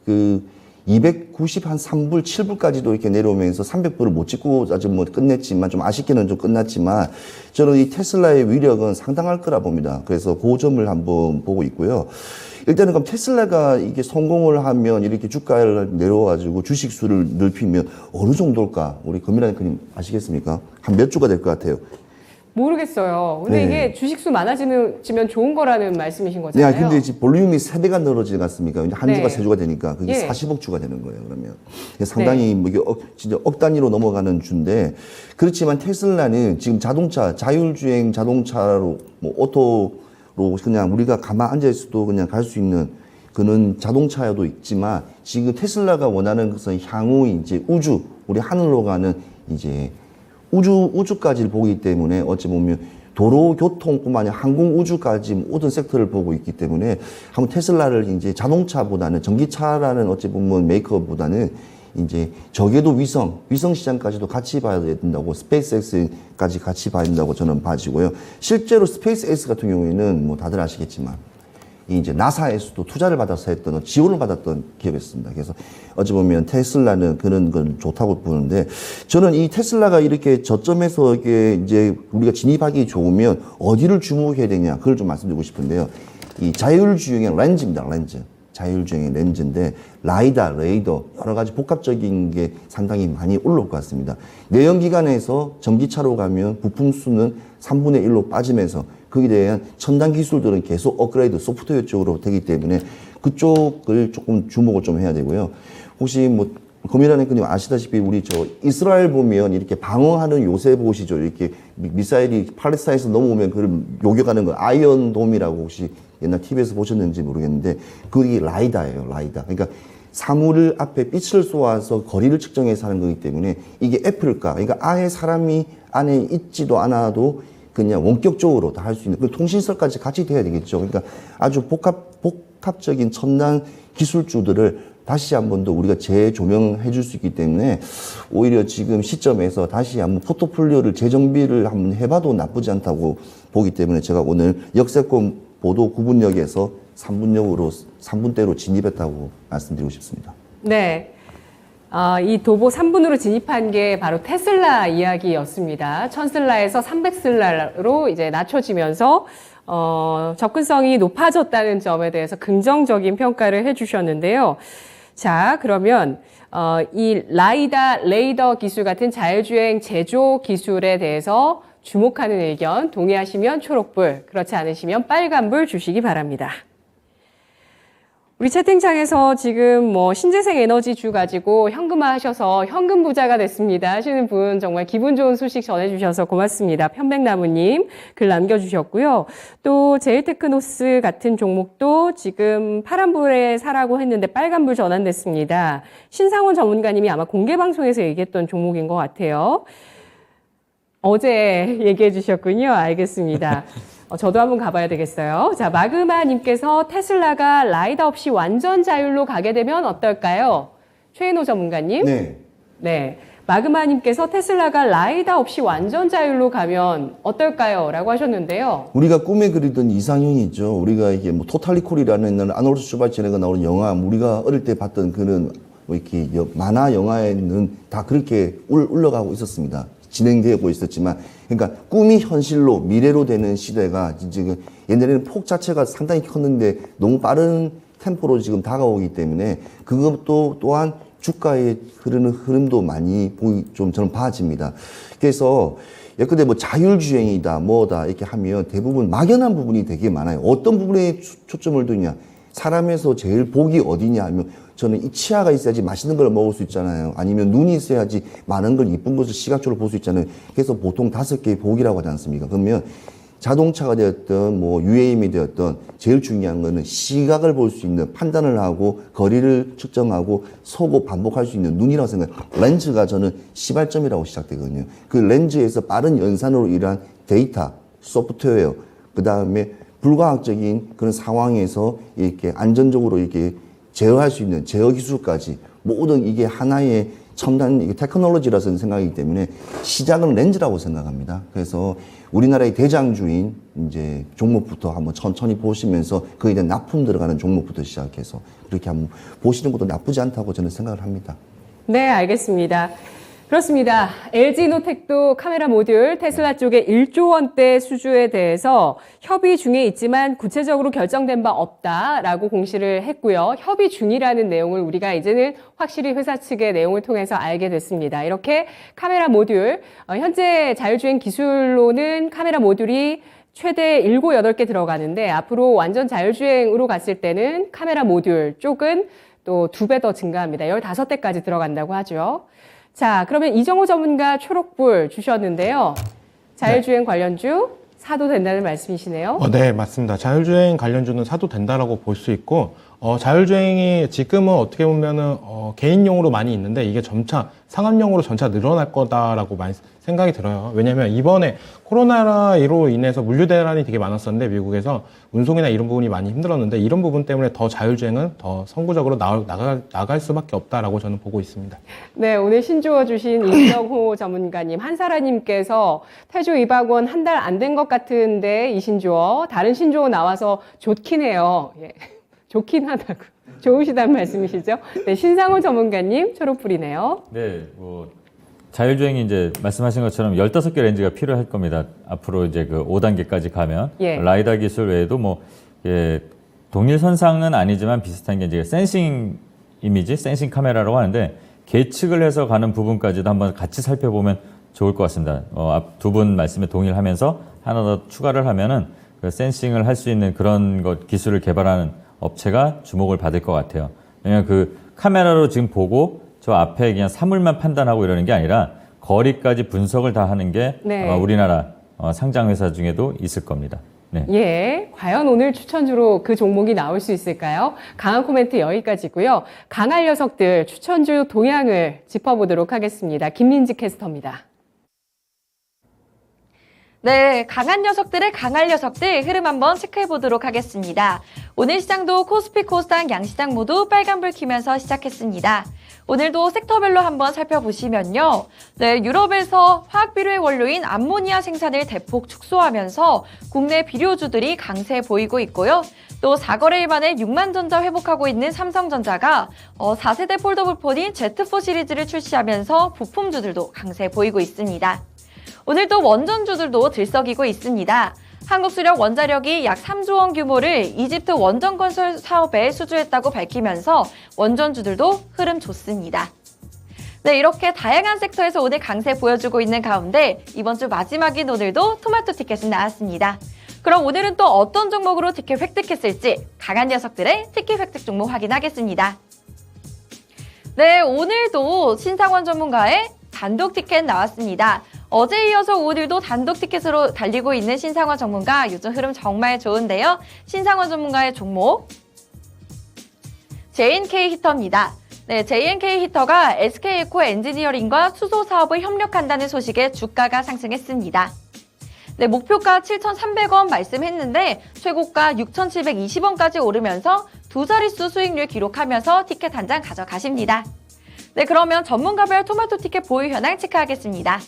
그 290 한 3불, 7불까지도 이렇게 내려오면서 300불을 못 찍고 아직 뭐 끝냈지만 좀 아쉽게는 좀 끝났지만 저는 이 테슬라의 위력은 상당할 거라 봅니다. 그래서 그 점을 한번 보고 있고요. 일단은 그럼 테슬라가 이게 성공을 하면 이렇게 주가를 내려와가지고 주식 수를 넓히면 어느 정도일까? 우리 검미라님 아시겠습니까? 한 몇 주가 될 것 같아요. 모르겠어요. 근데 네. 이게 주식수 많아지면 좋은 거라는 말씀이신 거잖아요. 네, 근데 이제 볼륨이 3배가 늘어지지 않습니까? 한 네. 주가 3주가 되니까 그게 예. 40억 주가 되는 거예요, 그러면. 상당히 뭐 이게 진짜 억 단위로 넘어가는 주인데, 그렇지만 테슬라는 지금 자동차, 자율주행 자동차로, 뭐 오토로 그냥 우리가 가만 앉아있어도 그냥 갈 수 있는 그런 자동차도 있지만, 지금 테슬라가 원하는 것은 향후 이제 우주, 우리 하늘로 가는 이제 우주까지를 보기 때문에 어찌 보면 도로 교통뿐만 아니라 항공 우주까지 모든 섹터를 보고 있기 때문에 한번 테슬라를 이제 자동차보다는 전기차라는 어찌 보면 메이커보다는 이제 적에도 위성 시장까지도 같이 봐야 된다고 스페이스X까지 같이 봐야 된다고 저는 봐지고요. 실제로 스페이스X 같은 경우에는 뭐 다들 아시겠지만 이제 나사에서도 투자를 받아서 했던 지원을 받았던 기업이었습니다. 그래서 어찌 보면 테슬라는 그런 건 좋다고 보는데 저는 이 테슬라가 이렇게 저점에서 이제 우리가 진입하기 좋으면 어디를 주목해야 되냐 그걸 좀 말씀드리고 싶은데요. 이 자율주행의 렌즈입니다. 렌즈. 자율주행의 렌즈인데 라이다, 레이더 여러 가지 복합적인 게 상당히 많이 올라올 것 같습니다. 내연기관에서 전기차로 가면 부품 수는 3분의 1로 빠지면서 거기에 대한 첨단 기술들은 계속 업그레이드 소프트웨어 쪽으로 되기 때문에 그쪽을 조금 주목을 좀 해야 되고요. 혹시 뭐 검이라는 분 아시다시피 우리 저 이스라엘 보면 이렇게 방어하는 요새 보시죠. 이렇게 미사일이 팔레스타인에서 넘어오면 그걸 요격하는 거 아이언돔이라고 혹시 옛날 TV에서 보셨는지 모르겠는데 그게 라이다예요. 라이다. 그러니까 사물을 앞에 빛을 쏘아서 거리를 측정해서 하는 거기 때문에 이게 애플일까? 그러니까 아예 사람이 안에 있지도 않아도 그냥 원격적으로 다 할 수 있는 그 통신설까지 같이 돼야 되겠죠. 그러니까 아주 복합적인 첨단 기술주들을 다시 한 번 더 우리가 재조명해 줄 수 있기 때문에 오히려 지금 시점에서 다시 한번 포트폴리오를 재정비를 한번 해봐도 나쁘지 않다고 보기 때문에 제가 오늘 역세권 보도 9분역에서 3분대로 진입했다고 말씀드리고 싶습니다. 네. 이 도보 3분으로 진입한 게 바로 테슬라 이야기였습니다. 1000슬라에서 300슬라로 이제 낮춰지면서 접근성이 높아졌다는 점에 대해서 긍정적인 평가를 해주셨는데요. 자, 그러면 이 라이다, 레이더 기술 같은 자율주행 제조 기술에 대해서 주목하는 의견 동의하시면 초록불, 그렇지 않으시면 빨간불 주시기 바랍니다. 우리 채팅창에서 지금 뭐 신재생 에너지주 가지고 현금화하셔서 현금 부자가 됐습니다 하시는 분 정말 기분 좋은 소식 전해주셔서 고맙습니다. 편백나무님 글 남겨주셨고요. 또 제일테크노스 같은 종목도 지금 파란불에 사라고 했는데 빨간불 전환됐습니다. 신상원 전문가님이 아마 공개방송에서 얘기했던 종목인 것 같아요. 어제 얘기해 주셨군요. 알겠습니다. 저도 한번 가봐야 되겠어요. 자, 마그마님께서 테슬라가 라이다 없이 완전 자율로 가게 되면 어떨까요? 최인호 전문가님. 네. 네. 마그마님께서 테슬라가 라이다 없이 완전 자율로 가면 어떨까요? 라고 하셨는데요. 우리가 꿈에 그리던 이상형이죠. 우리가 이게 뭐 토탈리콜이라는 아놀드 슈발츠네가 나오는 영화, 우리가 어릴 때 봤던 그런 뭐 이렇게 만화 영화에는 다 그렇게 올라가고 있었습니다. 진행되고 있었지만, 그러니까 꿈이 현실로 미래로 되는 시대가 지금 옛날에는 폭 자체가 상당히 컸는데 너무 빠른 템포로 지금 다가오기 때문에 그것도 또한 주가에 흐르는 흐름도 많이 좀 저는 봐집니다. 그래서 예컨대 뭐 자율주행이다 뭐다 이렇게 하면 대부분 막연한 부분이 되게 많아요. 어떤 부분에 초점을 두냐, 사람에서 제일 복이 어디냐 하면 저는 이 치아가 있어야지 맛있는 걸 먹을 수 있잖아요. 아니면 눈이 있어야지 많은 걸 이쁜 것을 시각적으로 볼 수 있잖아요. 그래서 보통 5개의 복이라고 하지 않습니까? 그러면 자동차가 되었던 뭐 UAM이 되었던 제일 중요한 거는 시각을 볼 수 있는, 판단을 하고 거리를 측정하고 서고 반복할 수 있는 눈이라고 생각해요. 렌즈가 저는 시발점이라고 시작되거든요. 그 렌즈에서 빠른 연산으로 일한 데이터, 소프트웨어, 그 다음에 불과학적인 그런 상황에서 이렇게 안전적으로 이렇게 제어할 수 있는 제어 기술까지 모든 이게 하나의 첨단 이게 테크놀로지라서 생각이기 때문에 시작은 렌즈라고 생각합니다. 그래서 우리나라의 대장주인 이제 종목부터 한번 천천히 보시면서 거기에 대한 납품 들어가는 종목부터 시작해서 그렇게 한번 보시는 것도 나쁘지 않다고 저는 생각을 합니다. 네, 알겠습니다. 그렇습니다. LG노텍도 카메라 모듈 테슬라 쪽의 1조 원대 수주에 대해서 협의 중에 있지만 구체적으로 결정된 바 없다라고 공시를 했고요. 협의 중이라는 내용을 우리가 이제는 확실히 회사 측의 내용을 통해서 알게 됐습니다. 이렇게 카메라 모듈, 현재 자율주행 기술로는 카메라 모듈이 최대 7, 8개 들어가는데 앞으로 완전 자율주행으로 갔을 때는 카메라 모듈 쪽은 또 2배 더 증가합니다. 15대까지 들어간다고 하죠. 자, 그러면 이정호 전문가 초록불 주셨는데요. 자율주행 관련주 사도 된다는 말씀이시네요. 네, 맞습니다. 자율주행 관련주는 사도 된다라고 볼 수 있고, 자율주행이 지금은 어떻게 보면은, 개인용으로 많이 있는데 이게 점차 상업용으로 점차 늘어날 거다라고 많이 생각이 들어요. 왜냐면 이번에 코로나로 인해서 물류 대란이 되게 많았었는데 미국에서 운송이나 이런 부분이 많이 힘들었는데 이런 부분 때문에 더 자율주행은 더 선구적으로 나갈 수밖에 없다라고 저는 보고 있습니다. 네, 오늘 신주어 주신 이정호 전문가님, 한사라님께서 태조 이박원 한 달 안 된 것 같은데 이 신주어, 다른 신주어 나와서 좋긴 해요. 예, 좋긴 하다고. 좋으시다는 말씀이시죠? 네, 신상훈 전문가님, 초록불이네요. 네, 자율주행이 이제 말씀하신 것처럼 15개 렌즈가 필요할 겁니다. 앞으로 이제 그 5단계까지 가면. 예. 라이다 기술 외에도 동일 선상은 아니지만 비슷한 게 이제 센싱 이미지, 센싱 카메라라고 하는데 계측을 해서 가는 부분까지도 한번 같이 살펴보면 좋을 것 같습니다. 앞 두 분 말씀에 동의를 하면서 하나 더 추가를 하면은 그 센싱을 할 수 있는 그런 기술을 개발하는 업체가 주목을 받을 것 같아요. 왜냐면 그 카메라로 지금 보고 저 앞에 그냥 사물만 판단하고 이러는 게 아니라 거리까지 분석을 다 하는 게 네. 아마 우리나라 상장 회사 중에도 있을 겁니다. 네. 예, 과연 오늘 추천주로 그 종목이 나올 수 있을까요? 강한 코멘트 여기까지고요. 강할 녀석들 추천주 동향을 짚어보도록 하겠습니다. 김민지 캐스터입니다. 네, 강한 녀석들의 강할 녀석들 흐름 한번 체크해 보도록 하겠습니다. 오늘 시장도 코스피, 코스닥, 양시장 모두 빨간불 켜면서 시작했습니다. 오늘도 섹터별로 한번 살펴보시면요. 네, 유럽에서 화학비료의 원료인 암모니아 생산을 대폭 축소하면서 국내 비료주들이 강세 보이고 있고요. 또 4거래일 만에 6만전자 회복하고 있는 삼성전자가 4세대 폴더블 폰인 Z4 시리즈를 출시하면서 부품주들도 강세 보이고 있습니다. 오늘도 원전주들도 들썩이고 있습니다. 한국수력 원자력이 약 3조 원 규모를 이집트 원전건설 사업에 수주했다고 밝히면서 원전주들도 흐름 좋습니다. 네, 이렇게 다양한 sek터에서 오늘 강세 보여주고 있는 가운데 이번 주 마지막인 오늘도 토마토 티켓은 나왔습니다. 그럼 오늘은 또 어떤 종목으로 티켓 획득했을지 강한 녀석들의 티켓 획득 종목 확인하겠습니다. 네, 오늘도 신상원 전문가의 단독 티켓 나왔습니다. 어제 이어서 오늘도 단독 티켓으로 달리고 있는 신상원 전문가 요즘 흐름 정말 좋은데요. 신상원 전문가의 종목 J&K 히터입니다. 네, J&K 히터가 SK에코 엔지니어링과 수소 사업을 협력한다는 소식에 주가가 상승했습니다. 네, 목표가 7,300원 말씀했는데 최고가 6,720원까지 오르면서 두 자릿수 수익률 기록하면서 티켓 한 장 가져가십니다. 네, 그러면 전문가별 토마토 티켓 보유 현황 체크하겠습니다.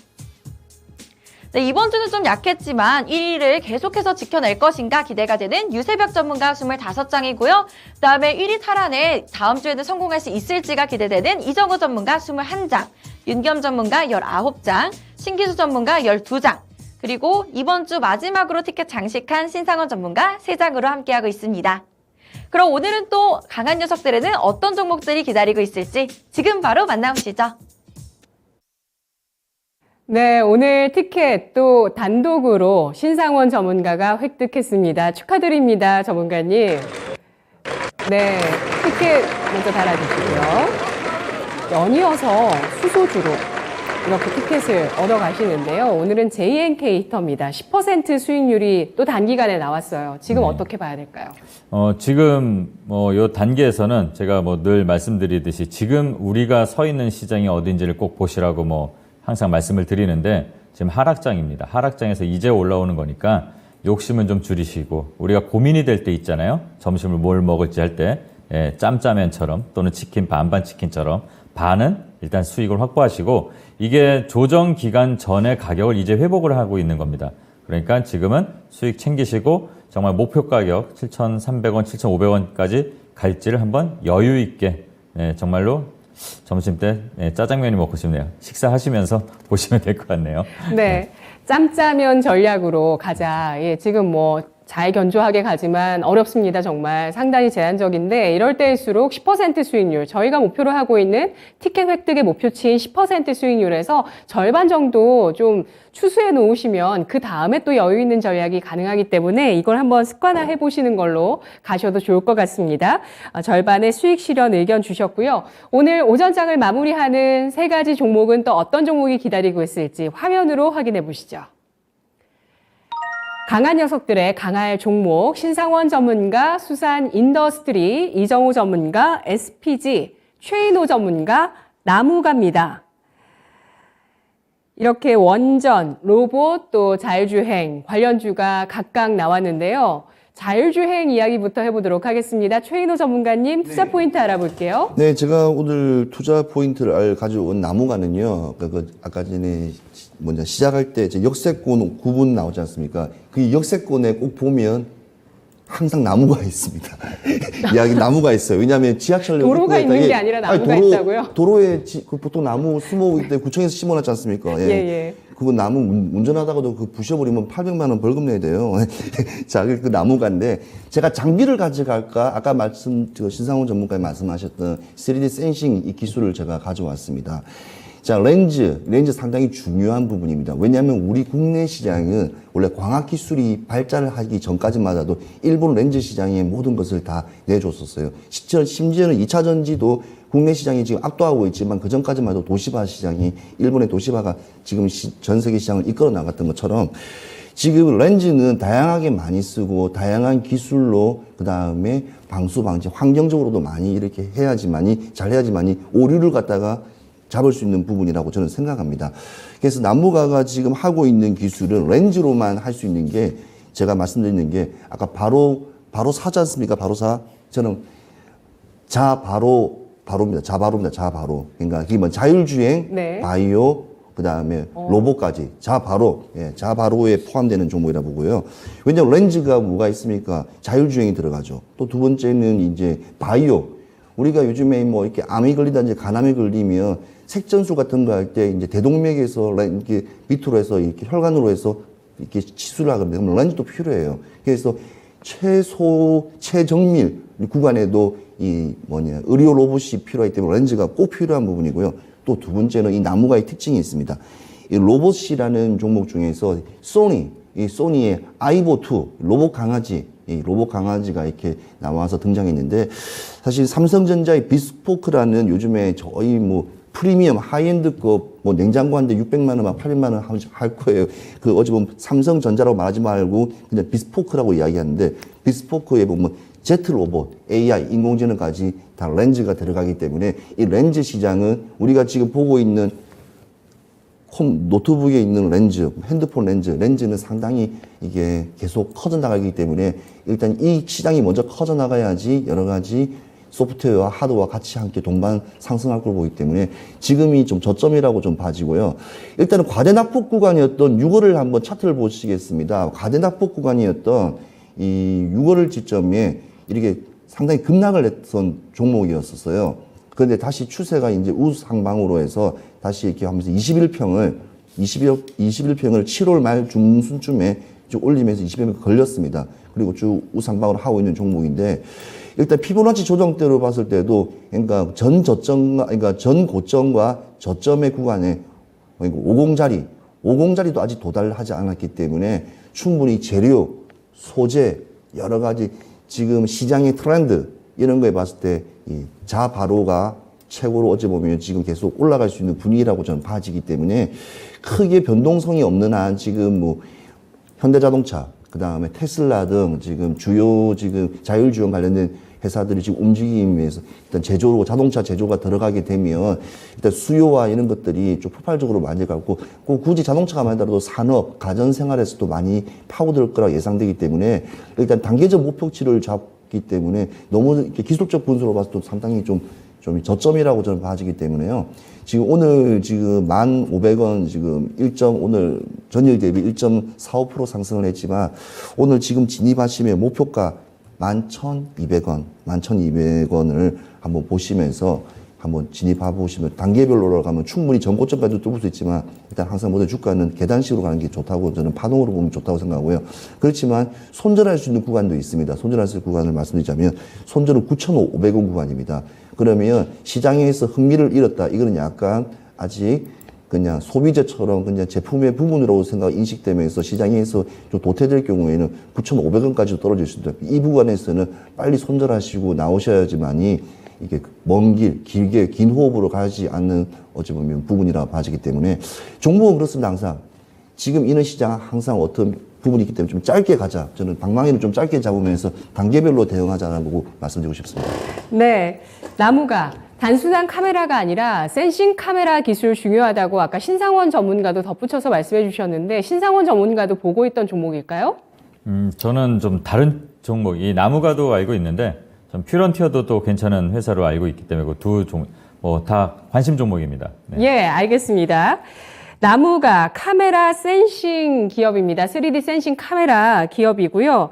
네, 이번 주는 좀 약했지만 1위를 계속해서 지켜낼 것인가 기대가 되는 유세벽 전문가 25장이고요. 그다음에 1위 탈환에 다음 주에는 성공할 수 있을지가 기대되는 이정호 전문가 21장, 윤겸 전문가 19장, 신기수 전문가 12장, 그리고 이번 주 마지막으로 티켓 장식한 신상원 전문가 3장으로 함께하고 있습니다. 그럼 오늘은 또 강한 녀석들에는 어떤 종목들이 기다리고 있을지 지금 바로 만나보시죠. 네, 오늘 티켓 또 단독으로 신상원 전문가가 획득했습니다. 축하드립니다, 전문가님. 네, 티켓 먼저 달아주시고요. 연이어서 수소주로 이렇게 티켓을 얻어 가시는데요. 오늘은 JNK 히터입니다. 10% 수익률이 또 단기간에 나왔어요. 지금 어떻게 봐야 될까요? 지금 요 단계에서는 제가 늘 말씀드리듯이 지금 우리가 서 있는 시장이 어딘지를 꼭 보시라고 항상 말씀을 드리는데 지금 하락장입니다. 하락장에서 이제 올라오는 거니까 욕심은 좀 줄이시고 우리가 고민이 될 때 있잖아요. 점심을 뭘 먹을지 할 때 짬짜면처럼 또는 치킨 반반 치킨처럼 반은 일단 수익을 확보하시고 이게 조정 기간 전에 가격을 이제 회복을 하고 있는 겁니다. 그러니까 지금은 수익 챙기시고 정말 목표 가격 7,300원, 7,500원까지 갈지를 한번 여유 있게 정말로 점심 때 짜장면이 먹고 싶네요. 식사하시면서 보시면 될 것 같네요. 네. 짬짜면 전략으로 가자. 예, 지금 잘 견조하게 가지만 어렵습니다. 정말 상당히 제한적인데 이럴 때일수록 10% 수익률, 저희가 목표로 하고 있는 티켓 획득의 목표치인 10% 수익률에서 절반 정도 좀 추수해 놓으시면 그 다음에 또 여유 있는 전략이 가능하기 때문에 이걸 한번 습관화해 보시는 걸로 가셔도 좋을 것 같습니다. 절반의 수익 실현 의견 주셨고요. 오늘 오전장을 마무리하는 3가지 종목은 또 어떤 종목이 기다리고 있을지 화면으로 확인해 보시죠. 강한 녀석들의 강할 종목, 신상원 전문가, 수산 인더스트리, 이정호 전문가, SPG, 최인호 전문가, 나무가입니다. 이렇게 원전, 로봇, 또 자율주행 관련주가 각각 나왔는데요. 자율주행 이야기부터 해보도록 하겠습니다. 최인호 전문가님, 투자 포인트 알아볼게요. 네, 제가 오늘 투자 포인트를 가져온 나무가는요, 아까 전에 시작할 때 역세권 구분 나오지 않습니까? 그 역세권에 꼭 보면 항상 나무가 있습니다. 이야기 나무가 있어요. 왜냐하면 지하철역 도로가 있는 게 아니라 나무가 있다고요? 도로에 보통 나무 수목일 때 구청에서 심어놨지 않습니까? 예. 그거 나무 운전하다가도 그 부셔버리면 800만 원 벌금 내야 돼요. 자, 그 나무가인데 제가 장비를 가져갈까? 아까 신상훈 전문가님 말씀하셨던 3D 센싱 이 기술을 제가 가져왔습니다. 자, 렌즈 상당히 중요한 부분입니다. 왜냐하면 우리 국내 시장은 원래 광학 기술이 발달을 하기 전까지마다도 일본 렌즈 시장에 모든 것을 다 내줬었어요. 심지어는 2차 전지도 국내 시장이 지금 압도하고 있지만 그 전까지만 해도 도시바 시장이 일본의 도시바가 지금 전 세계 시장을 이끌어 나갔던 것처럼 지금 렌즈는 다양하게 많이 쓰고 다양한 기술로 그 다음에 방수 방지 환경적으로도 많이 이렇게 잘해야지만이 오류를 갖다가 잡을 수 있는 부분이라고 저는 생각합니다. 그래서 나무가가 지금 하고 있는 기술은 렌즈로만 할 수 있는 게 제가 말씀드리는 게 아까 바로 사지 않습니까? 바로 사. 저는 자바로입니다. 자바로. 그러니까 이게 자율주행, 네. 바이오, 그 다음에 로봇까지 자바로에 포함되는 종목이라 보고요. 왜냐하면 렌즈가 뭐가 있습니까? 자율주행이 들어가죠. 또 두 번째는 이제 바이오. 우리가 요즘에 이렇게 암이 걸리든지 간암이 걸리면 색전술 같은 거 할 때 이제 대동맥에서 이렇게 밑으로 해서 이렇게 혈관으로 해서 이렇게 치수를 하거든요. 그럼 렌즈도 필요해요. 그래서 최정밀 구간에도 의료 로봇이 필요하기 때문에 렌즈가 꼭 필요한 부분이고요. 또 두 번째는 이 나무가의 특징이 있습니다. 이 로봇이라는 종목 중에서 소니의 아이보2 로봇 강아지가 이렇게 나와서 등장했는데 사실 삼성전자의 비스포크라는 요즘에 저희 프리미엄 하이엔드급 냉장고 한 대 600만 원, 800만 원 할 거예요. 어찌 보면 삼성전자라고 말하지 말고 그냥 비스포크라고 이야기하는데 비스포크에 보면 제트 로봇, AI, 인공지능까지 다 렌즈가 들어가기 때문에 이 렌즈 시장은 우리가 지금 보고 있는 노트북에 있는 렌즈, 핸드폰 렌즈는 상당히 이게 계속 커져나가기 때문에 일단 이 시장이 먼저 커져나가야지 여러 가지 소프트웨어와 하드웨어와 같이 함께 동반 상승할 걸 보기 때문에 지금이 좀 저점이라고 좀 봐지고요. 일단은 과대납폭 구간이었던 6월을 한번 차트를 보시겠습니다. 과대납폭 구간이었던 이 6월을 지점에 이렇게 상당히 급락을 했던 종목이었었어요. 그런데 다시 추세가 이제 우상방으로 해서 다시 이렇게 하면서 21평을 21평을 7월 말 중순쯤에 쭉 올리면서 21평 걸렸습니다. 그리고 쭉 우상방을 하고 있는 종목인데 일단 피보나치 조정대로 봤을 때도 그러니까 전 고점과 저점의 구간에 50자리도 아직 도달하지 않았기 때문에 충분히 재료, 소재, 여러 가지 지금 시장의 트렌드 이런 거에 봤을 때 이 자바로가 최고로 어찌 보면 지금 계속 올라갈 수 있는 분위기라고 저는 봐지기 때문에 크게 변동성이 없는 한 지금 뭐 현대자동차, 그 다음에 테슬라 등 지금 주요 지금 자율주행 관련된 회사들이 지금 움직이기 위해서 일단 자동차 제조가 들어가게 되면 일단 수요와 이런 것들이 좀 폭발적으로 많이 가고 꼭 굳이 자동차가 아니더라도 산업, 가전생활에서도 많이 파고들 거라 예상되기 때문에 일단 단계적 목표치를 잡기 때문에 너무 이렇게 기술적 분수로 봐서 또 상당히 좀 저점이라고 저는 봐지기 때문에요. 지금 오늘 지금 1,500원 지금 오늘 전일 대비 1.45% 상승을 했지만 오늘 지금 진입하시면 목표가 11,200원을 한번 보시면서 한번 진입해 보시면 단계별로 가면 충분히 전고점까지도 뚫을 수 있지만 일단 항상 모든 주가는 계단식으로 가는 게 좋다고 저는 파동으로 보면 좋다고 생각하고요. 그렇지만 손절할 수 있는 구간도 있습니다. 손절할 수 있는 구간을 말씀드리자면 손절은 9,500원 구간입니다. 그러면 시장에서 흥미를 잃었다. 이거는 약간 아직 그냥 소비재처럼 그냥 제품의 부분으로 인식되면서 시장에서 좀 도태될 경우에는 9,500원까지도 떨어질 수 있다. 이 구간에서는 빨리 손절하시고 나오셔야지만이 이게 먼 길, 긴 호흡으로 가지 않는 어찌 보면 부분이라 봐지기 때문에 종목은 그렇습니다. 항상 지금 이런 시장 항상 어떤 부분이 있기 때문에 좀 짧게 가자. 저는 방망이를 좀 짧게 잡으면서 단계별로 대응하자는 거고 말씀드리고 싶습니다. 네, 나무가 단순한 카메라가 아니라 센싱 카메라 기술 중요하다고 아까 신상원 전문가도 덧붙여서 말씀해 주셨는데 신상원 전문가도 보고 있던 종목일까요? 저는 좀 다른 종목, 이 나무가도 알고 있는데 좀 퓨런티어도 또 괜찮은 회사로 알고 있기 때문에 그 두 종목 다 관심 종목입니다. 네. 예, 알겠습니다. 나무가 카메라 센싱 기업입니다. 3D 센싱 카메라 기업이고요.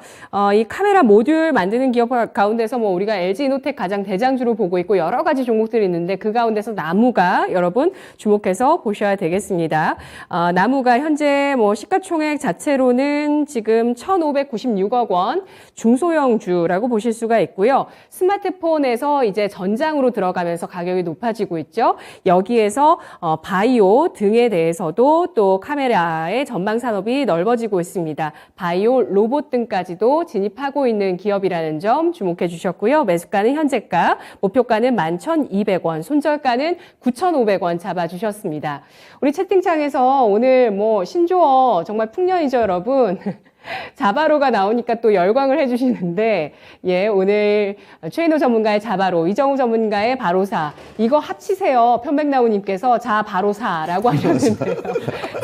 이 카메라 모듈 만드는 기업 가운데서 뭐 우리가 LG이노텍 가장 대장주로 보고 있고 여러 가지 종목들이 있는데 그 가운데서 나무가 여러분 주목해서 보셔야 되겠습니다. 나무가 현재 뭐 시가총액 자체로는 지금 1,596억 원 중소형주라고 보실 수가 있고요. 스마트폰에서 이제 전장으로 들어가면서 가격이 높아지고 있죠. 여기에서 바이오 등에 대해서도 또 카메라의 전방 산업이 넓어지고 있습니다. 바이오 로봇 등까지도 진입하고 있는 기업이라는 점 주목해 주셨고요. 매수가는 현재가, 목표가는 11,200원, 손절가는 9,500원 잡아주셨습니다. 우리 채팅창에서 오늘 뭐 신조어 정말 풍년이죠, 여러분. 자바로가 나오니까 또 열광을 해주시는데, 예, 오늘 최인호 전문가의 자바로, 이정우 전문가의 바로사, 이거 합치세요. 편백나우님께서 자바로사라고 하셨는데요.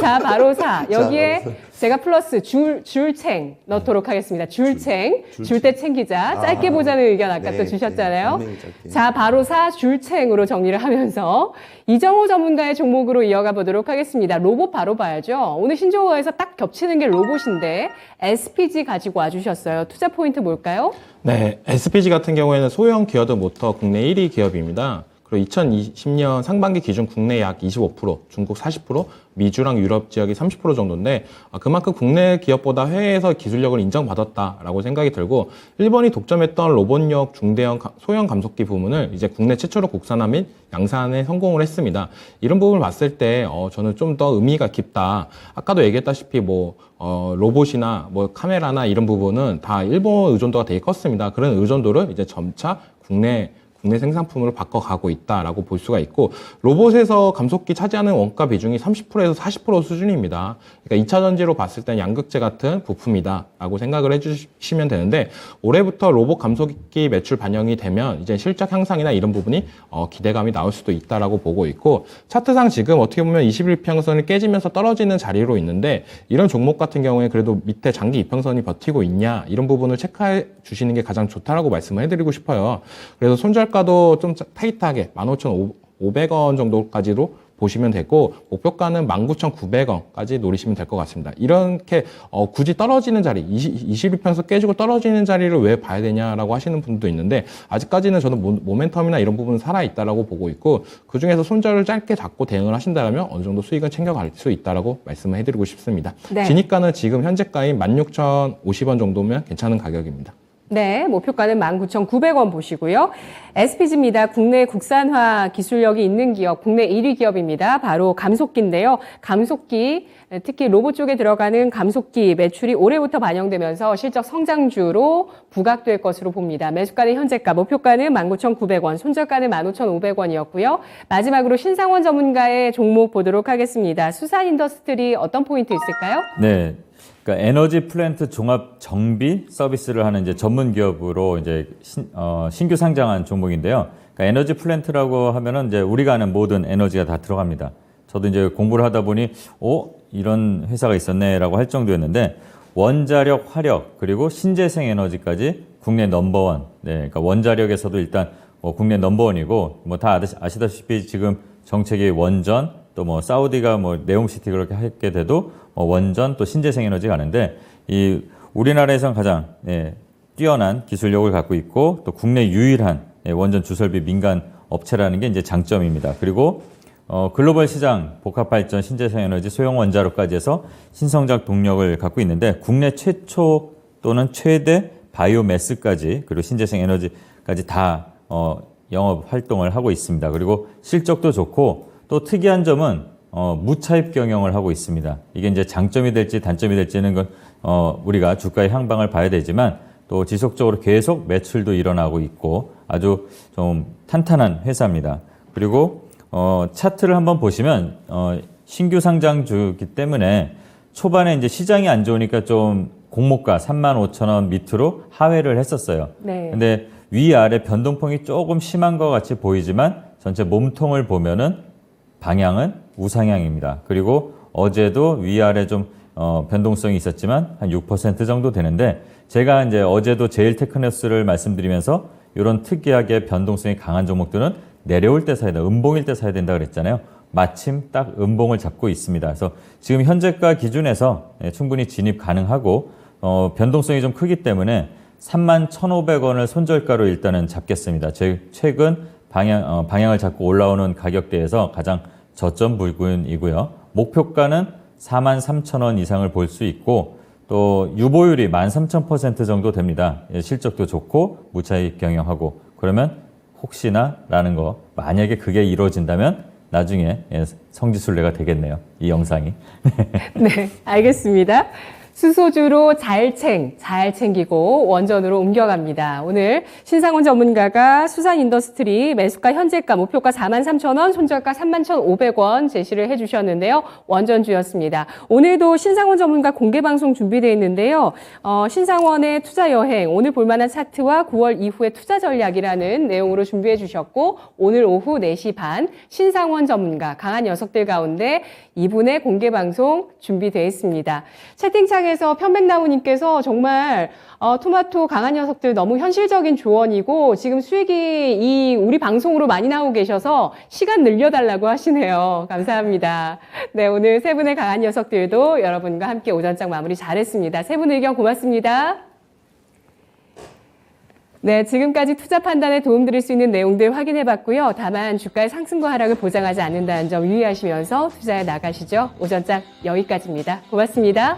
자바로사, 여기에 제가 플러스 줄챙 넣도록 하겠습니다. 줄챙, 줄 때 챙기자. 짧게 보자는 의견 아까 또 주셨잖아요. 자바로사 줄챙으로 정리를 하면서 이정호 전문가의 종목으로 이어가 보도록 하겠습니다. 로봇 바로 봐야죠. 오늘 신조어에서 딱 겹치는 게 로봇인데 SPG 가지고 와주셨어요. 투자 포인트 뭘까요? 네, SPG 같은 경우에는 소형 기어드 모터 국내 1위 기업입니다. 그리고 2020년 상반기 기준 국내 약 25%, 중국 40%, 미주랑 유럽 지역이 30% 정도인데 그만큼 국내 기업보다 해외에서 기술력을 인정받았다라고 생각이 들고 일본이 독점했던 로봇력 중대형 소형 감속기 부문을 이제 국내 최초로 국산화 및 양산에 성공을 했습니다. 이런 부분을 봤을 때 저는 좀 더 의미가 깊다. 아까도 얘기했다시피 로봇이나 카메라나 이런 부분은 다 일본 의존도가 되게 컸습니다. 그런 의존도를 이제 점차 국내 생산품으로 바꿔가고 있다라고 볼 수가 있고 로봇에서 감속기 차지하는 원가 비중이 30%에서 40% 수준입니다. 그러니까 2차 전지로 봤을 때는 양극재 같은 부품이다라고 생각을 해주시면 되는데 올해부터 로봇 감속기 매출 반영이 되면 이제 실적 향상이나 이런 부분이 기대감이 나올 수도 있다라고 보고 있고 차트상 지금 어떻게 보면 21평선을 깨지면서 떨어지는 자리로 있는데 이런 종목 같은 경우에 그래도 밑에 장기 이평선이 버티고 있냐 이런 부분을 체크해 주시는 게 가장 좋다라고 말씀을 해드리고 싶어요. 그래서 손절가도 좀 타이트하게 15,500원 정도까지도 보시면 되고 목표가는 19,900원까지 노리시면 될 것 같습니다. 이렇게 굳이 떨어지는 자리, 21평선 깨지고 떨어지는 자리를 왜 봐야 되냐라고 하시는 분도 있는데 아직까지는 저는 모멘텀이나 이런 부분은 살아있다라고 보고 있고 그중에서 손절을 짧게 잡고 대응을 하신다면 어느 정도 수익은 챙겨갈 수 있다라고 말씀을 해드리고 싶습니다. 네. 진입가는 지금 현재가인 16,050원 정도면 괜찮은 가격입니다. 네, 목표가는 19,900원 보시고요. SPG입니다. 국내 국산화 기술력이 있는 기업, 국내 1위 기업입니다. 바로 감속기인데요. 감속기, 특히 로봇 쪽에 들어가는 감속기 매출이 올해부터 반영되면서 실적 성장주로 부각될 것으로 봅니다. 매수가는 현재가, 목표가는 19,900원, 손절가는 15,500원이었고요. 마지막으로 신상원 전문가의 종목 보도록 하겠습니다. 수산인더스트리 어떤 포인트 있을까요? 네. 그러니까 에너지 플랜트 종합 정비 서비스를 하는 이제 전문 기업으로 이제 신규 상장한 종목인데요. 그러니까 에너지 플랜트라고 하면은 이제 우리가 아는 모든 에너지가 다 들어갑니다. 저도 이제 공부를 하다 보니 이런 회사가 있었네라고 할 정도였는데 원자력, 화력 그리고 신재생 에너지까지 국내 넘버원. 네, 그러니까 원자력에서도 일단 국내 넘버원이고 뭐 다 아시다시피 지금 정책이 원전 또 뭐 사우디가 뭐 네옴시티 그렇게 하게 돼도 원전 또 신재생 에너지 가는데 이 우리나라에선 가장 뛰어난 기술력을 갖고 있고 또 국내 유일한 원전 주설비 민간 업체라는 게 이제 장점입니다. 그리고 글로벌 시장 복합발전 신재생 에너지 소형 원자로까지 해서 신성장 동력을 갖고 있는데 국내 최초 또는 최대 바이오매스까지 그리고 신재생 에너지까지 다 영업 활동을 하고 있습니다. 그리고 실적도 좋고 또 특이한 점은 무차입 경영을 하고 있습니다. 이게 이제 장점이 될지 단점이 될지는 건 우리가 주가의 향방을 봐야 되지만 또 지속적으로 계속 매출도 일어나고 있고 아주 좀 탄탄한 회사입니다. 그리고 차트를 한번 보시면 신규 상장주기 때문에 초반에 이제 시장이 안 좋으니까 좀 공모가 35,000원 밑으로 하회를 했었어요. 네. 근데 위아래 변동폭이 조금 심한 것 같이 보이지만 전체 몸통을 보면은 방향은 우상향입니다. 그리고 어제도 위아래 좀 변동성이 있었지만 한 6% 정도 되는데 제가 이제 어제도 제일테크노스를 말씀드리면서 이런 특이하게 변동성이 강한 종목들은 내려올 때 사야 된다, 음봉일 때 사야 된다 그랬잖아요. 마침 딱 음봉을 잡고 있습니다. 그래서 지금 현재가 기준에서 충분히 진입 가능하고 변동성이 좀 크기 때문에 31,500원을 손절가로 일단은 잡겠습니다. 최근 방향을 잡고 올라오는 가격대에서 가장 저점 부근이고요. 목표가는 43,000원 이상을 볼 수 있고 또 유보율이 13,000% 정도 됩니다. 실적도 좋고 무차익 경영하고 그러면 혹시나 라는 거 만약에 그게 이루어진다면 나중에 성지순례가 되겠네요. 이 영상이. 네, 알겠습니다. 수소주로 잘 챙기고 원전으로 옮겨갑니다. 오늘 신상원 전문가가 수산인더스트리 매수가 현재가 목표가 43,000원, 손절가 31,500원 제시를 해주셨는데요. 원전주였습니다. 오늘도 신상원 전문가 공개방송 준비되어 있는데요. 신상원의 투자 여행, 오늘 볼만한 차트와 9월 이후의 투자 전략이라는 내용으로 준비해 주셨고 오늘 오후 4시 반 신상원 전문가 강한 녀석들 가운데 2분의 공개방송 준비되어 있습니다. 채팅창에서 편백나무님께서 정말 토마토 강한 녀석들 너무 현실적인 조언이고 지금 수익이 우리 방송으로 많이 나오고 계셔서 시간 늘려달라고 하시네요. 감사합니다. 네, 오늘 세 분의 강한 녀석들도 여러분과 함께 오전장 마무리 잘했습니다. 세 분 의견 고맙습니다. 네, 지금까지 투자 판단에 도움드릴 수 있는 내용들 확인해봤고요. 다만 주가의 상승과 하락을 보장하지 않는다는 점 유의하시면서 투자에 나가시죠. 오전장 여기까지입니다. 고맙습니다.